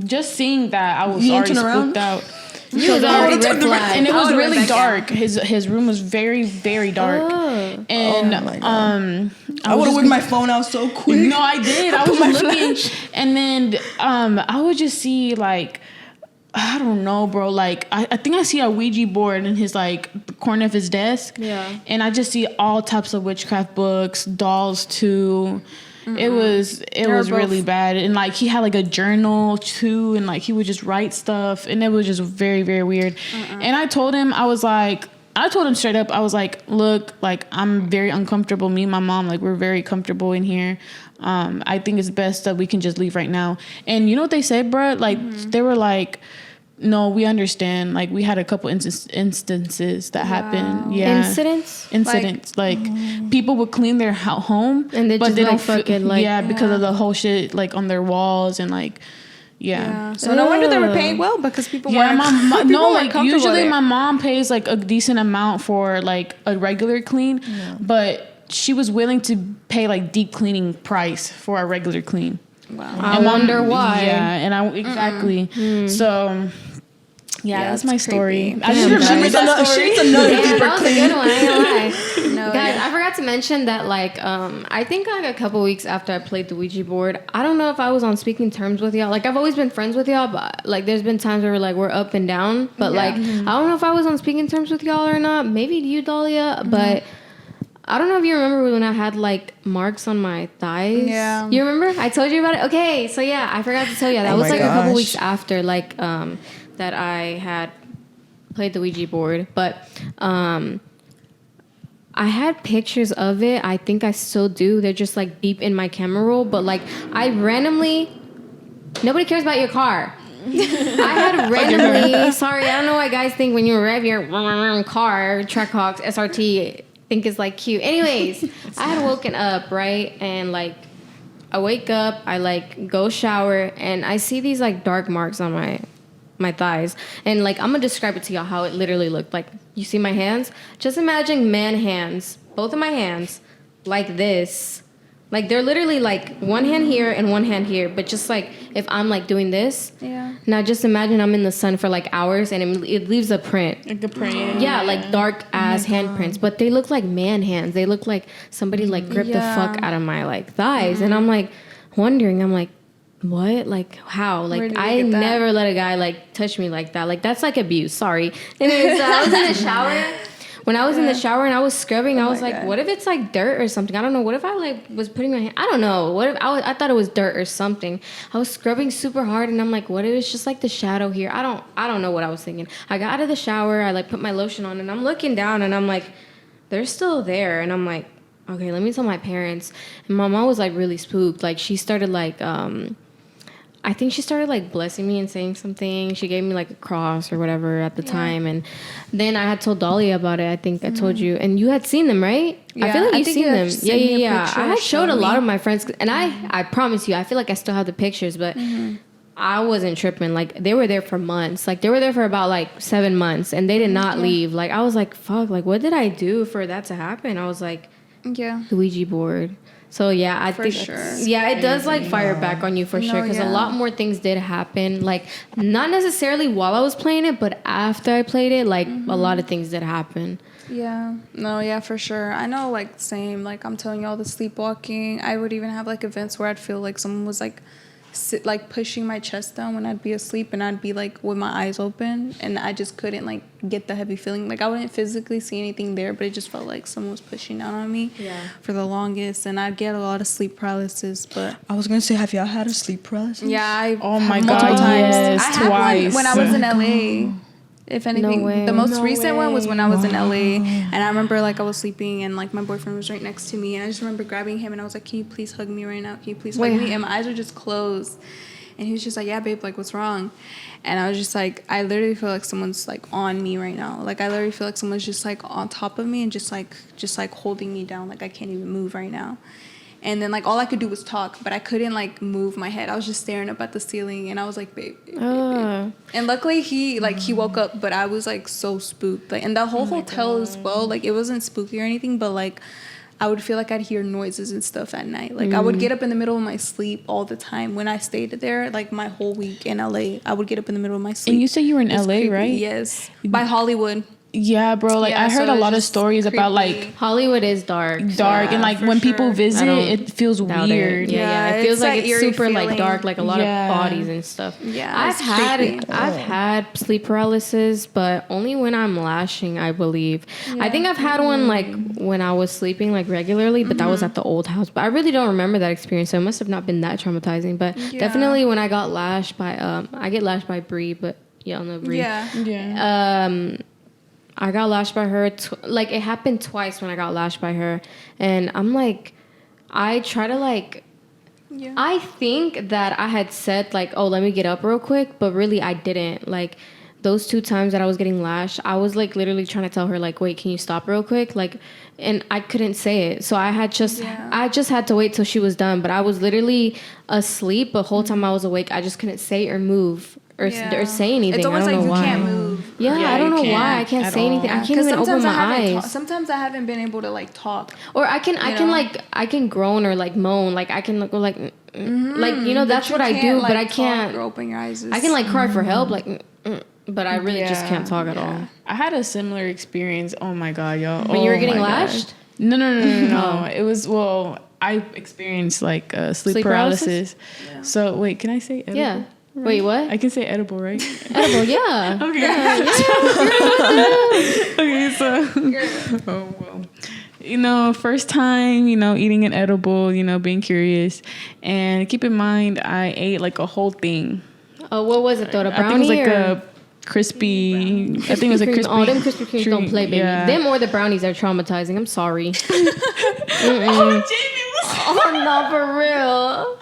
just seeing that I was You already ain't turn around? spooked out. You was already red flag. And it I was would've really went back dark. His room was very, very dark. Oh. And Oh my God. I would was have whipped my phone out so quick. No, I did. I was just looking, and then I would just see like, I don't know, bro. Like I think I see a Ouija board in his like the corner of his desk. Yeah. And I just see all types of witchcraft books, dolls too. It was both. really bad, and like he had like a journal too, and like he would just write stuff, and it was just very very weird. And I told him straight up, I was like, look, like I'm very uncomfortable. Me and my mom, like we're very comfortable in here. I think it's best that we can just leave right now. And you know what they said, bro? Like they were like, no, we understand. Like we had a couple instances that happened. Yeah, incidents. Like people would clean their home, And they but just, they like, don't fucking, like- because of the whole shit like on their walls and like Yeah. So no wonder they were paying well because people yeah, weren't. no, people weren't like comfortable usually there. my mom pays like a decent amount for like a regular clean, but she was willing to pay like deep cleaning price for a regular clean. Wow. I wonder why. Yeah, and I exactly. So yeah, that's my it's story. creepy. I just Damn, remembered guys. that story. She's another Yeah, deeper that was a clean. good one. I ain't gonna lie. No, Guys, yeah. I forgot to mention that like I think like a couple weeks after I played the Ouija board, I don't know if I was on speaking terms with y'all. Like I've always been friends with y'all, but like there's been times where we're up and down. But like I don't know if I was on speaking terms with y'all or not. Maybe you, Dalia, but I don't know if you remember when I had like marks on my thighs. Yeah. You remember? I told you about it. Okay, so yeah, I forgot to tell you. That Oh was my like a couple gosh. weeks after like that I had played the Ouija board, but I had pictures of it. I think I still do. They're just like deep in my camera roll, but like I randomly, nobody cares about your car. I had randomly, sorry, I don't know why guys think when you rev your car, Trackhawks, SRT, think is like cute. Anyways, I had woken up, right? And like I wake up, I like go shower, and I see these like dark marks on my thighs, and like I'm gonna describe it to y'all how it literally looked. Like you see my hands, just imagine man hands, both of my hands like this, Like they're literally like one hand here and one hand here, but just like if I'm like doing this, now just imagine I'm in the sun for like hours and it leaves a print. Like the print. Yeah, like dark ass handprints, but they look like man hands. They look like somebody like gripped the fuck out of my like thighs, and I'm like wondering. I'm like, what? Like how? Like I never let a guy like touch me like that. Like that's like abuse. Sorry. Anyways, I was in the shower. When I was in the shower and I was scrubbing, I was like, what if it's like dirt or something? I don't know. What if I like was putting my hand? I don't know. What if I thought it was dirt or something? I was scrubbing super hard and I'm like, what if it's just like the shadow here? I don't know what I was thinking. I got out of the shower. I like put my lotion on and I'm looking down and I'm like, they're still there. And I'm like, okay, let me tell my parents. And my mom was like really spooked. Like she started like, I think she started like blessing me and saying something. She gave me like a cross or whatever at the time. And then I had told Dalia about it. I think I told you. And you had seen them, right? Yeah, I feel like you've seen them. Yeah. I had showed a lot of my friends. And I promise you, I feel like I still have the pictures. But I wasn't tripping. Like they were there for months. Like they were there for about like 7 months. And they did not leave. Like I was like, fuck. Like what did I do for that to happen? I was like, the Ouija board. So yeah, I think it does like fire back on you for sure because a lot more things did happen. Like not necessarily while I was playing it, but after I played it, like a lot of things did happen. Yeah, no, yeah, for sure. I know, like same. Like I'm telling you, all the sleepwalking. I would even have like events where I'd feel like someone was like pushing my chest down when I'd be asleep, and I'd be like with my eyes open, and I just couldn't like get the heavy feeling. Like I wouldn't physically see anything there, but it just felt like someone was pushing down on me for the longest, and I'd get a lot of sleep paralysis. But I was gonna say, have y'all had a sleep paralysis? Yeah, oh my god, multiple times. yes, I had twice. one when I was in LA. If anything, the most recent one was when I was in LA, and I remember like I was sleeping and like my boyfriend was right next to me, and I just remember grabbing him and I was like, "Can you please hug me right now? Can you please hug me?" And my eyes were just closed, and he was just like, "Yeah, babe, like what's wrong?" And I was just like, I literally feel like someone's like on me right now. Like I literally feel like someone's just like on top of me and just like holding me down. Like I can't even move right now. And then, like, all I could do was talk, but I couldn't, like, move my head. I was just staring up at the ceiling, and I was like, babe. And luckily, he woke up, but I was, like, so spooked. Like, and the whole hotel as well, like, it wasn't spooky or anything, but, like, I would feel like I'd hear noises and stuff at night. Like, I would get up in the middle of my sleep all the time. When I stayed there, like, my whole week in LA, I would get up in the middle of my sleep. And you said you were in LA, creepy, right? Yes. By Hollywood. Yeah, bro. Like I heard a lot of stories about like Hollywood is dark, and like when people visit, it feels weird. Yeah. It feels like it's super feeling. Like dark, like a lot of bodies and stuff. Yeah, I've had sleep paralysis, but only when I'm lashing, I believe. I think I've had one like when I was sleeping like regularly, but that was at the old house. But I really don't remember that experience, so it must have not been that traumatizing. But definitely when I got lashed by I get lashed by Bree, but y'all know Bree. I got lashed by her. Like, it happened twice when I got lashed by her. And I'm like, I try to, like, I think that I had said, like, oh, let me get up real quick. But really, I didn't. Like, those 2 times that I was getting lashed, I was, like, literally trying to tell her, like, wait, can you stop real quick? Like, and I couldn't say it. So I just had to wait till she was done. But I was literally asleep the whole time I was awake. I just couldn't say or move. Or say anything. It's almost I don't like know you why. Can't move. Yeah, I don't know why I can't say anything. I can't even open my eyes. Sometimes I haven't been able to like talk. Or I can groan or like moan. Like I can go like like that's what I do. But I can't open your eyes. I can like cry for help. Like, but I really just can't talk at all. I had a similar experience. Oh my god, y'all! When you were getting lashed? No. It was I experienced like sleep paralysis. Yeah. So wait, can I say edible? Yeah. Right. Wait, what? I can say edible, right? Edible, yeah. Okay. Okay, so first time, eating an edible, being curious, and keep in mind, I ate like a whole thing. Oh, what was it though? The brownie? I think it was like a crispy. I think it was a crispy. Oh, them Krispy Kremes don't play, baby. Yeah. Them or the brownies are traumatizing. I'm sorry. Oh, Jamie was. Oh no, for real.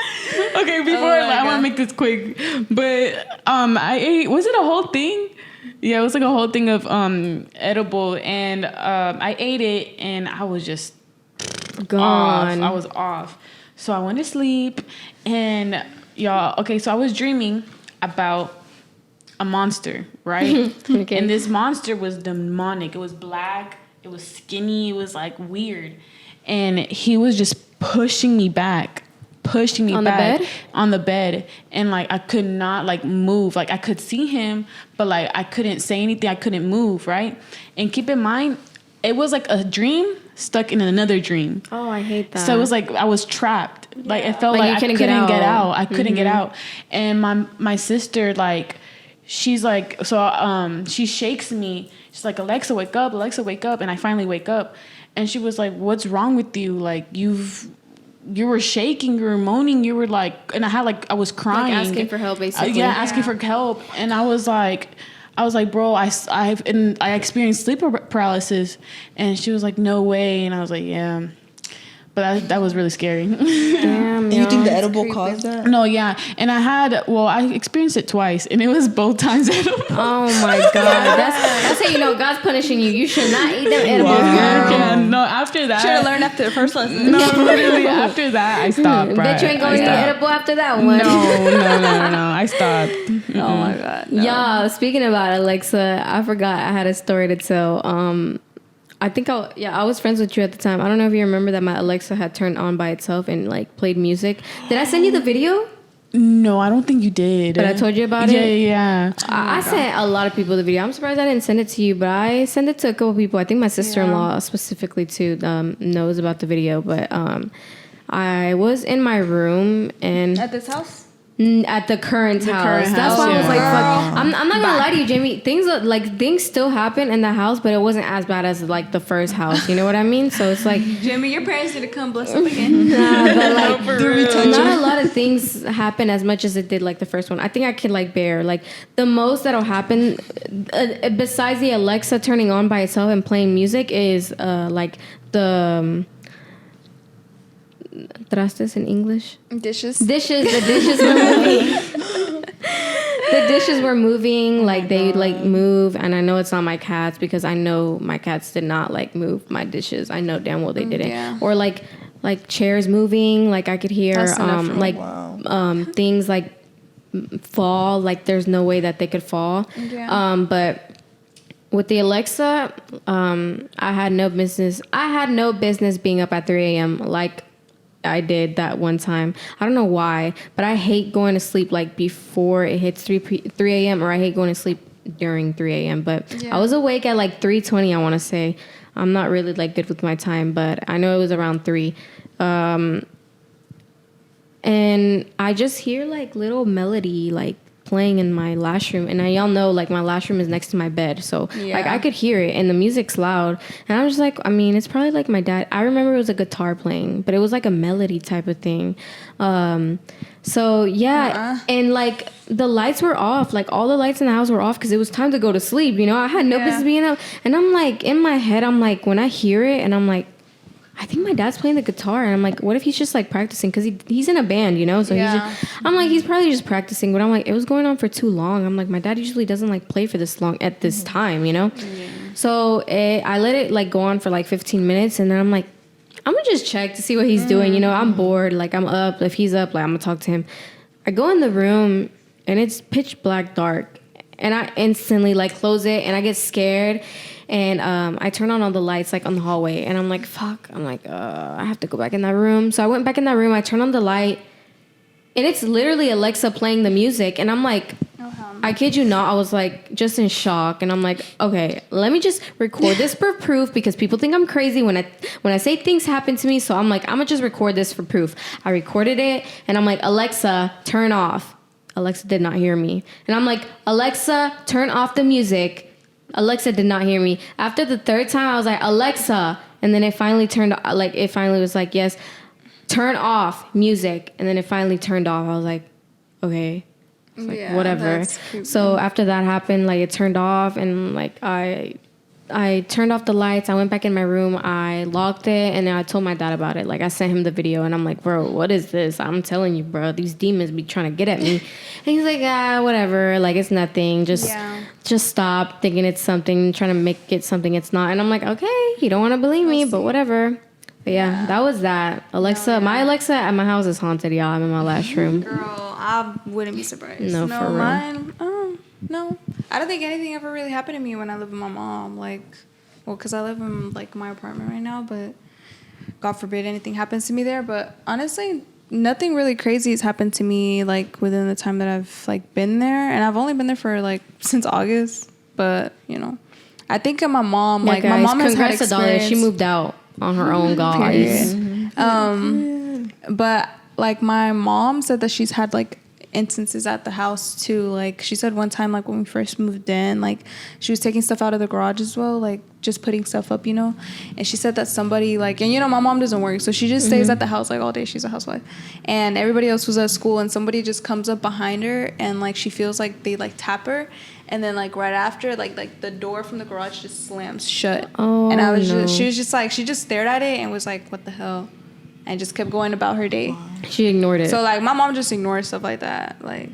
Okay, I want to make this quick, but I ate. Was it a whole thing? Yeah, it was like a whole thing of edible, and I ate it, and I was just gone. I was off. So I went to sleep, and y'all. Okay, so I was dreaming about a monster, right? Okay. And this monster was demonic. It was black. It was skinny. It was like weird, and he was just pushing me back on the bed? on the bed, and like I could not like move. Like I could see him, but like I couldn't say anything. I couldn't move, right? And keep in mind, it was like a dream stuck in another dream. Oh, I hate that. So it was like I was trapped. Like it felt Like like you I couldn't couldn't get get out. out. I couldn't get out. And my sister, like, she's like, so she shakes me. She's like, Alexa, wake up, Alexa, wake up. And I finally wake up, and she was like, what's wrong with you? Like you were shaking, you were moaning, you were like, and I was crying, like asking for help, basically. asking for help. And I was like, bro, I experienced sleep paralysis. And she was like, no way. And I was like, yeah. But that was really scary. Damn, And you think the edible caused that? No, yeah. And I experienced it twice, and it was both times edible. Oh my God. That's how you know God's punishing you. You should not eat them edibles, girl. Yeah, no, after that. Should have learned after the first lesson. No, literally, after that, I stopped. Bet you ain't going to eat edible after that one. No, I stopped. Oh my God. No. Yeah, speaking about Alexa, I forgot I had a story to tell. I think I was friends with you at the time. I don't know if you remember that my Alexa had turned on by itself and like played music. Did I send you the video? No, I don't think you did. But I told you about it? Yeah. I sent a lot of people the video. I'm surprised I didn't send it to you, but I sent it to a couple people. I think my sister-in-law specifically too knows about the video. But I was in my room and At this house? at the current house. That's why I was like, fuck. I'm not gonna lie to you, Jamie. Things still happen in the house, but it wasn't as bad as like the first house. You know what I mean? So it's like, Jimmy, your parents need to come bless up again. but like, not a lot of things happen as much as it did like the first one. I think I could like bear like the most that'll happen besides the Alexa turning on by itself and playing music is like the trastes in English. Dishes. The dishes were moving. The dishes were moving, like they like move, and I know it's not my cats because I know my cats did not like move my dishes. I know damn well they didn't. Yeah. Or like chairs moving, like I could hear things like fall, like there's no way that they could fall. Yeah. But with the Alexa, I had no business being up at 3 a.m. like I did that one time. I don't know why, but I hate going to sleep like before it hits 3 a.m. or I hate going to sleep during 3 a.m. But I was awake at like 3:20, I want to say. I'm not really like good with my time, but I know it was around 3. And I just hear like little melody like playing in my lash room, and y'all know like my lash room is next to my bed, so like I could hear it and the music's loud, and I was just like, I mean, it's probably like my dad. I remember it was a guitar playing, but it was like a melody type of thing. So yeah, and like the lights were off, like all the lights in the house were off because it was time to go to sleep, you know. I had no business being up, and I'm like in my head, I'm like when I hear it and I'm like, I think my dad's playing the guitar, and I'm like, what if he's just like practicing? Because he's in a band, you know? So I'm like, he's probably just practicing. But I'm like, it was going on for too long. I'm like, my dad usually doesn't like play for this long at this time, you know? Yeah. So I let it like go on for like 15 minutes, and then I'm like, I'm gonna just check to see what he's doing. You know, I'm bored. Like I'm up. If he's up, like I'm gonna talk to him. I go in the room, and it's pitch black dark, and I instantly like close it, and I get scared. And I turn on all the lights like on the hallway, and I'm like, fuck. I'm like, I have to go back in that room. So I went back in that room. I turned on the light, and it's literally Alexa playing the music. And I'm like, I kid you not, I was like just in shock. And I'm like, okay, let me just record this for proof, because people think I'm crazy when I say things happen to me. So I'm like, I'm gonna just record this for proof. I recorded it, and I'm like, Alexa, turn off. Alexa did not hear me. And I'm like, Alexa, turn off the music. Alexa did not hear me. After the third time, I was like, Alexa. And then it finally was like, yes, turn off music. And then it finally turned off. I was like, okay. Like, whatever. So after that happened, like it turned off, and like I turned off the lights. I went back in my room. I locked it, and then I told my dad about it. Like I sent him the video, and I'm like, bro, what is this? I'm telling you, bro, these demons be trying to get at me. And he's like, whatever. Like it's nothing. Just stop thinking it's something. Trying to make it something it's not. And I'm like, okay, you don't want to believe me, but whatever. But yeah, that was that. Alexa, my Alexa at my house is haunted, y'all. I'm in my last room. Girl, I wouldn't be surprised. No, for real. Mine, no. I don't think anything ever really happened to me when I lived with my mom. Like, well, because I live in like my apartment right now, but God forbid anything happens to me there. But honestly, nothing really crazy has happened to me like within the time that I've like been there, and I've only been there for like since August. But you know, I think of my mom. Yeah, like guys, my mom has had congrats to Dalia. experience. She moved out on her own, guys. But like my mom said that she's had like instances at the house too. Like she said one time, like when we first moved in, like she was taking stuff out of the garage as well, like just putting stuff up, you know. And she said that somebody like, and you know, my mom doesn't work, so she just stays at the house like all day. She's a housewife, and everybody else was at school, and somebody just comes up behind her, and like she feels like they like tap her, and then like right after, like the door from the garage just slams shut. Oh, and I was no. she was just like, she just stared at it and was like, what the hell, and just kept going about her day. She ignored it. So like my mom just ignores stuff like that. Like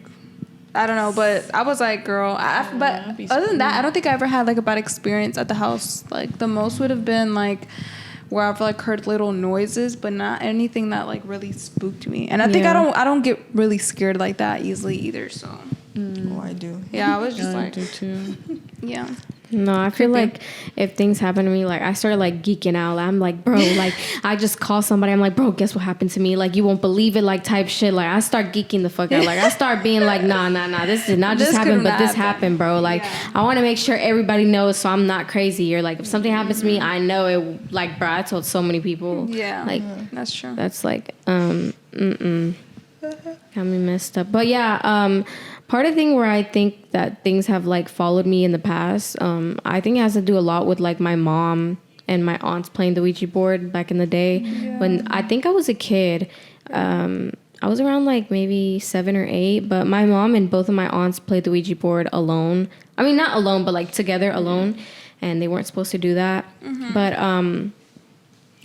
I don't know, but I was like, girl. But other than that, I don't think I ever had like a bad experience at the house. Like the most would have been like where I've like heard little noises, but not anything that like really spooked me. And I think I don't get really scared like that easily either. So Oh, I do. yeah, I was just I like, do too. yeah. No, I feel like if things happen to me, like I started like geeking out. I'm like, bro, like I just call somebody. I'm like, bro, guess what happened to me? Like you won't believe it, like type shit. Like I start geeking the fuck out. Like I start being like, nah, this did not just This happen, couldn't but this happen. happened, bro. Like I want to make sure everybody knows, so I'm not crazy. Or like if something happens to me, I know it. Like, bro, I told so many people. Yeah, like that's true. that's like, got me messed up. But yeah, part of the thing where I think that things have like followed me in the past, I think it has to do a lot with like my mom and my aunts playing the Ouija board back in the day. When I think I was a kid, I was around like maybe 7 or 8, but my mom and both of my aunts played the Ouija board alone. I mean, not alone, but like together alone. And they weren't supposed to do that. But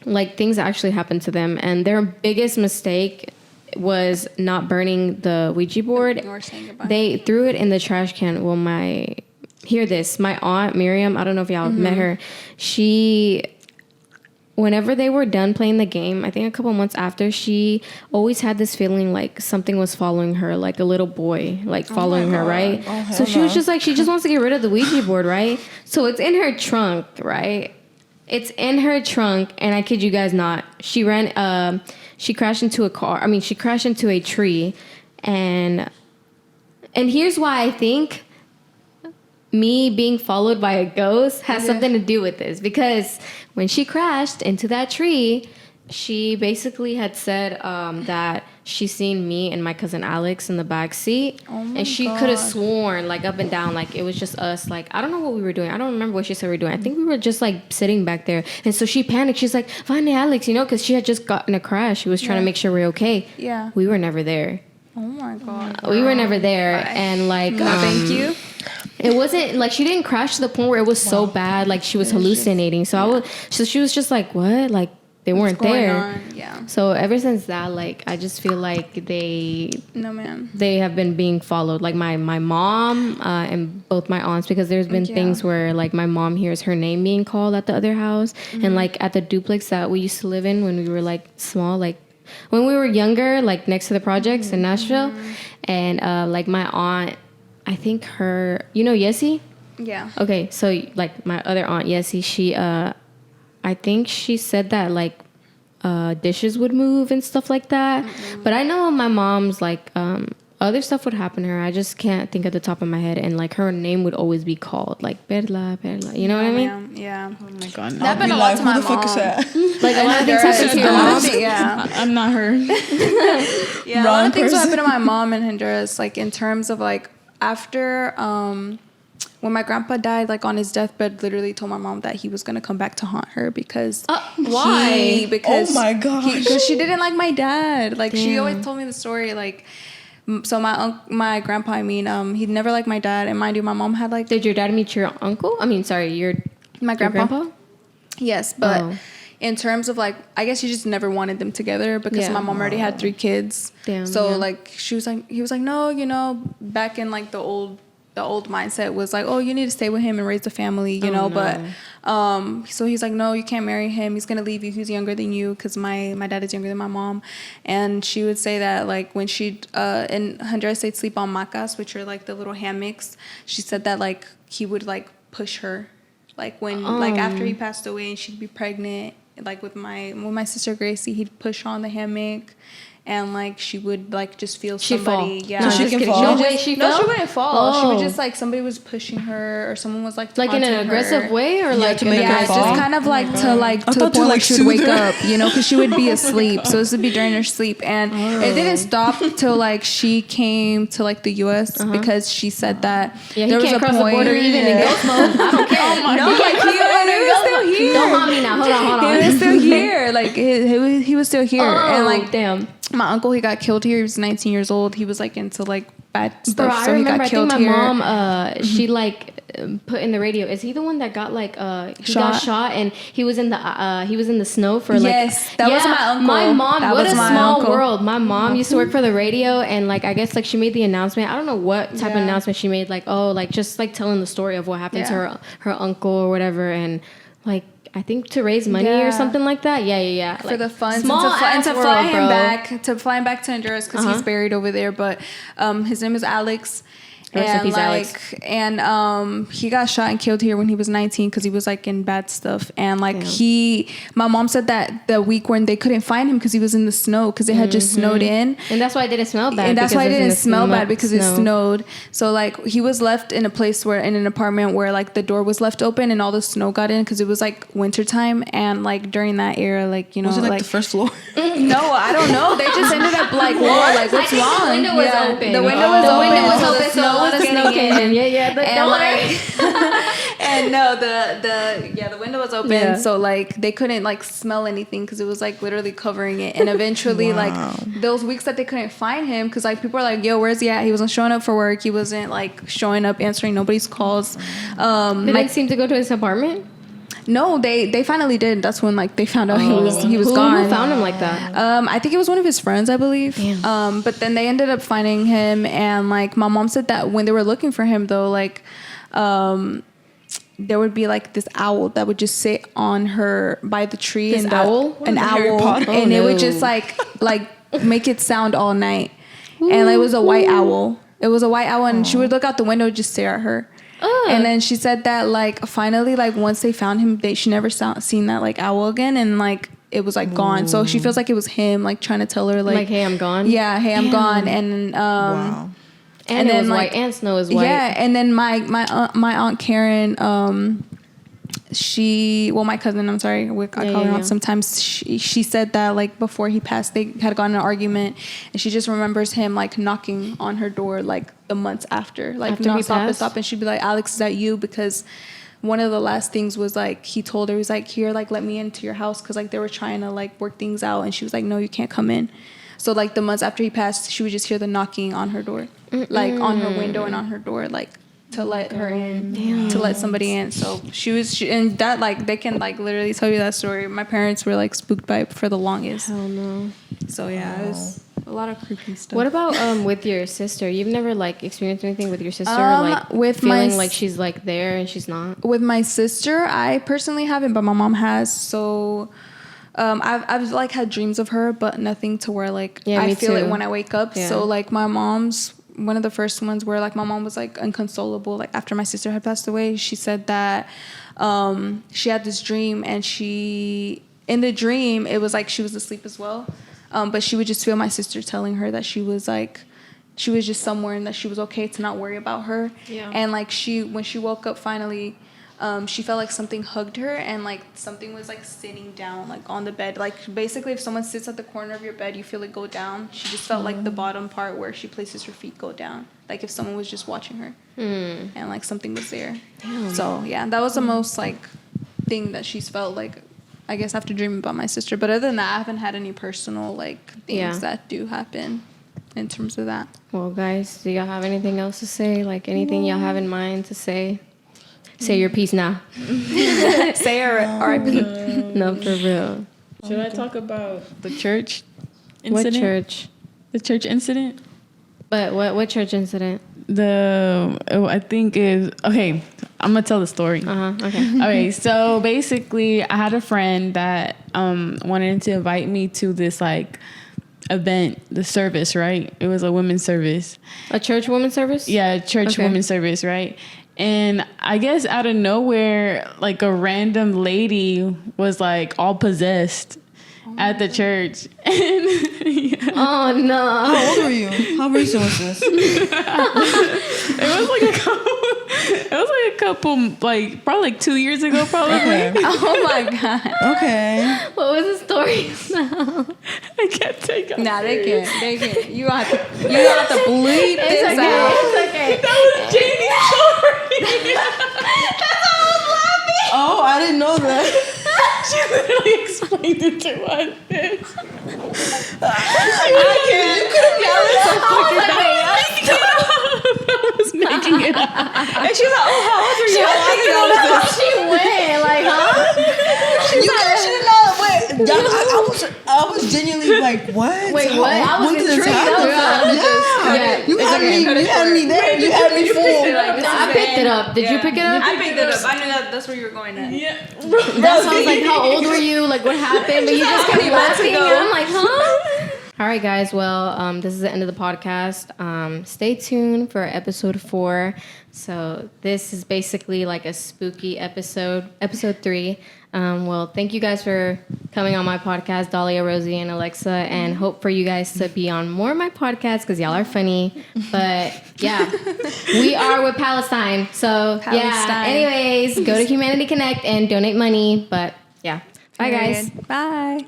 like things actually happened to them. And their biggest mistake was not burning the Ouija board. Or saying goodbye. They threw it in the trash can. Well, my aunt Miriam, I don't know if y'all met her. She, whenever they were done playing the game, I think a couple months after, she always had this feeling like something was following her, like a little boy, like following her, right? Oh, So she was just like, she just wants to get rid of the Ouija board, right? So it's in her trunk, right? It's in her trunk, and I kid you guys not. She crashed into a car. I mean, she crashed into a tree, and here's why I think me being followed by a ghost has something to do with this. Because when she crashed into that tree, she basically had said that she seen me and my cousin Alex in the back seat, and she could have sworn like up and down like it was just us. Like I don't know what we were doing. I don't remember what she said we were doing. I think we were just like sitting back there, and so she panicked. She's like, "Find Alex," you know, because she had just gotten a crash. She was trying to make sure we're okay. Yeah. We were never there. Oh my god. We were never there, and like Thank you. it wasn't like she didn't crash to the point where it was so bad like she was hallucinating. So she was just like, what? Like they weren't there. Yeah. So ever since that, like I just feel like No, man. they have been being followed, like my mom and both my aunts, because there's been things where like my mom hears her name being called at the other house, and like at the duplex that we used to live in when we were like small, like when we were younger, like next to the projects in Nashville, and like my aunt, I think her, you know Yessie? Yeah. Okay, so like my other aunt Yessie, she I think she said that like dishes would move and stuff like that. But I know my mom's like other stuff would happen to her. I just can't think at the top of my head, and like her name would always be called like Perla, you know what I mean? Yeah. Oh my god, no. That happened a lot to my Who the fuck is mom. that? Like a lot of things happen to your mom. Yeah. I'm not her. Yeah, a lot of things happened to my mom in Honduras, like in terms of like after when my grandpa died, like on his deathbed, literally told my mom that he was gonna come back to haunt her because why? Because Oh my gosh. because she didn't like my dad. Like she Damn. always told me the story. Like so my grandpa, I mean, he never liked my dad, and mind you, my mom had like Did your dad meet your uncle? I mean, sorry, your grandpa? Yes, but in terms of like, I guess he just never wanted them together because my mom already had 3 kids. Damn, so like he was like, no, you know, back in like the old mindset was like, oh, you need to stay with him and raise the family, you know. But so he's like, no, you can't marry him. He's gonna leave you. He's younger than you because my dad is younger than my mom. And she would say that like when she in Honduras they'd sleep on macas, which are like the little hammocks. She said that like he would like push her, like when like after he passed away and she'd be pregnant. like with my sister Gracie, he'd push her on the hammock. And like she would like just feel somebody, fall. yeah. So she can fall. No way, she fell? she wouldn't fall. She would Oh. just like somebody was pushing her, or someone was like in an taunting aggressive her. way, or like to make her Yeah, fall? just kind of like to the thought to, point where like, she would wake soothe her. up, you know, because she would be asleep. So this would be during her sleep, and it didn't stop till like she came to like the U.S. because she said that Yeah, he there was can't a cross point. the border even in ghost mode. I don't care. No, like he was still here. Don't haunt me now. Hold on. He was still here. Like he was still here, and like damn. my uncle, he got killed here. He was 19 years old. He was like into like bad stuff. Bro, I so he got remember. I think killed my here. mom, she like put in the radio. Is he the one that got like he got shot and he was in the snow for like? Yes, that was my uncle. My mom. That What was a my small uncle. world. My mom used to work for the radio, and like I guess like she made the announcement. I don't know what type of announcement she made. Like just like telling the story of what happened to her uncle or whatever, and like. I think to raise money or something like that. Yeah. For like, the funds small and to ass fly world, him bro. back to Honduras because he's buried over there. But his name is Alex. Rest in And peace, like, Alex. and he got shot and killed here when he was 19 because he was like in bad stuff. And like my mom said that the week when they couldn't find him because he was in the snow because it had just snowed in. And that's why it didn't smell bad. And that's why it because didn't it's in the smell bad because it snow. snowed. So like he was left in a place in an apartment where like the door was left open and all the snow got in because it was like wintertime. And like during that era, like, you know, Was it like the first floor? no, I don't know. They just ended up like, whoa, like what's wrong? The window was open. The window was open. window was so open, the so snow a lot was of snow getting came in. in. Yeah, the And door. like, and no, the window was open, Yeah. so like they couldn't like smell anything because it was like literally covering it. And eventually, like those weeks that they couldn't find him, because like people were like, "Yo, where's he at?" He wasn't showing up for work. He wasn't like showing up, answering nobody's calls. They didn't seem to go to his apartment. No, they finally did. That's when like they found out he was Who gone. found him like that? I think it was one of his friends, I believe. Damn. But then they ended up finding him, and like my mom said that when they were looking for him, though, like, there would be like this owl that would just sit on her by the tree. This and owl? an Harry owl, Potter? and Oh, it would no. just like make it sound all night. And like, it was a white owl. It was a white owl, and she would look out the window and just stare at her. And then she said that like finally, like once they found him, she never seen that like owl again, and like it was like gone. So she feels like it was him like trying to tell her like, hey, I'm gone. yeah, hey, I'm gone. And Wow. And it then, was like, white, and snow is white. yeah, and then my aunt Karen, my cousin, I'm sorry, I call her aunt sometimes. She said that like before he passed, they had gotten an argument, and she just remembers him like knocking on her door like the months after, like After he passed? stop, and she'd be like, "Alex, is that you?" Because one of the last things was like he told her, he was like, "Here, like let me into your house," because like they were trying to like work things out, and she was like, "No, you can't come in." So like the months after he passed, she would just hear the knocking on her door, like on her window and on her door, like to let her in, to let somebody in. So and that like they can like literally tell you that story. My parents were like spooked by it for the longest. Hell no. So yeah, it was a lot of creepy stuff. What about with your sister? You've never like experienced anything with your sister, like with feeling like she's like there and she's not? With my sister, I personally haven't, but my mom has. So I've like had dreams of her, but nothing to where like I feel it when I wake up. Yeah. So like my mom's one of the first ones where like my mom was like inconsolable. Like after my sister had passed away, she said that she had this dream, and in the dream it was like she was asleep as well, but she would just feel my sister telling her that she was just somewhere and that she was okay, to not worry about her. Yeah. And like when she woke up finally, she felt like something hugged her, and like something was like sitting down like on the bed. Like basically if someone sits at the corner of your bed, you feel it go down. She just felt like the bottom part where she places her feet go down, like if someone was just watching her. And like something was there. Damn. So yeah, that was the most like thing that she's felt like, I guess, after dreaming about my sister. But other than that, I haven't had any personal like things that do happen in terms of that. Well, guys, do y'all have anything else to say? Like anything y'all have in mind to say? Say your piece now. Say R.I.P. No, for real. Should I talk about the church incident? What church? The church incident? But what church incident? I think is okay. I'm gonna tell the story. Okay. Okay, so basically, I had a friend that wanted to invite me to this like event, the service, right? It was a women's service. A church women's service? Yeah, church women's service, right? And I guess out of nowhere, like a random lady was like all possessed at the church. And, yeah. Oh no! How old were you? How recent was this? It was like a couple, like probably like 2 years ago, probably. Okay. Oh my god. Okay. What was the story? I can't take it. Nah, they can't. They can't. You have to bleep this out. It's okay. That was Janie's story. Oh, I didn't know that. She literally explained it to us. I can't. You could have I was making it up. And she's like, oh, how old were you? How long ago was this? She went like, huh? You guys should have known. Wait, I was genuinely like, what? Wait, what? I was When did this intrigued. happen? Yeah. You had me there. You had me fooled. No, I picked it up. Did you pick it up? I picked it up. I knew that's where you were going at. Yeah. That sounds like, how old were you? Like, what happened? But you just kept laughing. And I'm like, huh? All right, guys. Well, this is the end of the podcast. Stay tuned for episode 4. So this is basically like a spooky episode 3. Well, thank you guys for coming on my podcast, Dalia, Rosie, and Alexa, and hope for you guys to be on more of my podcasts because y'all are funny. But yeah, we are with Palestine. So yeah, anyways, go to Humanity Connect and donate money. But yeah, bye guys. Bye.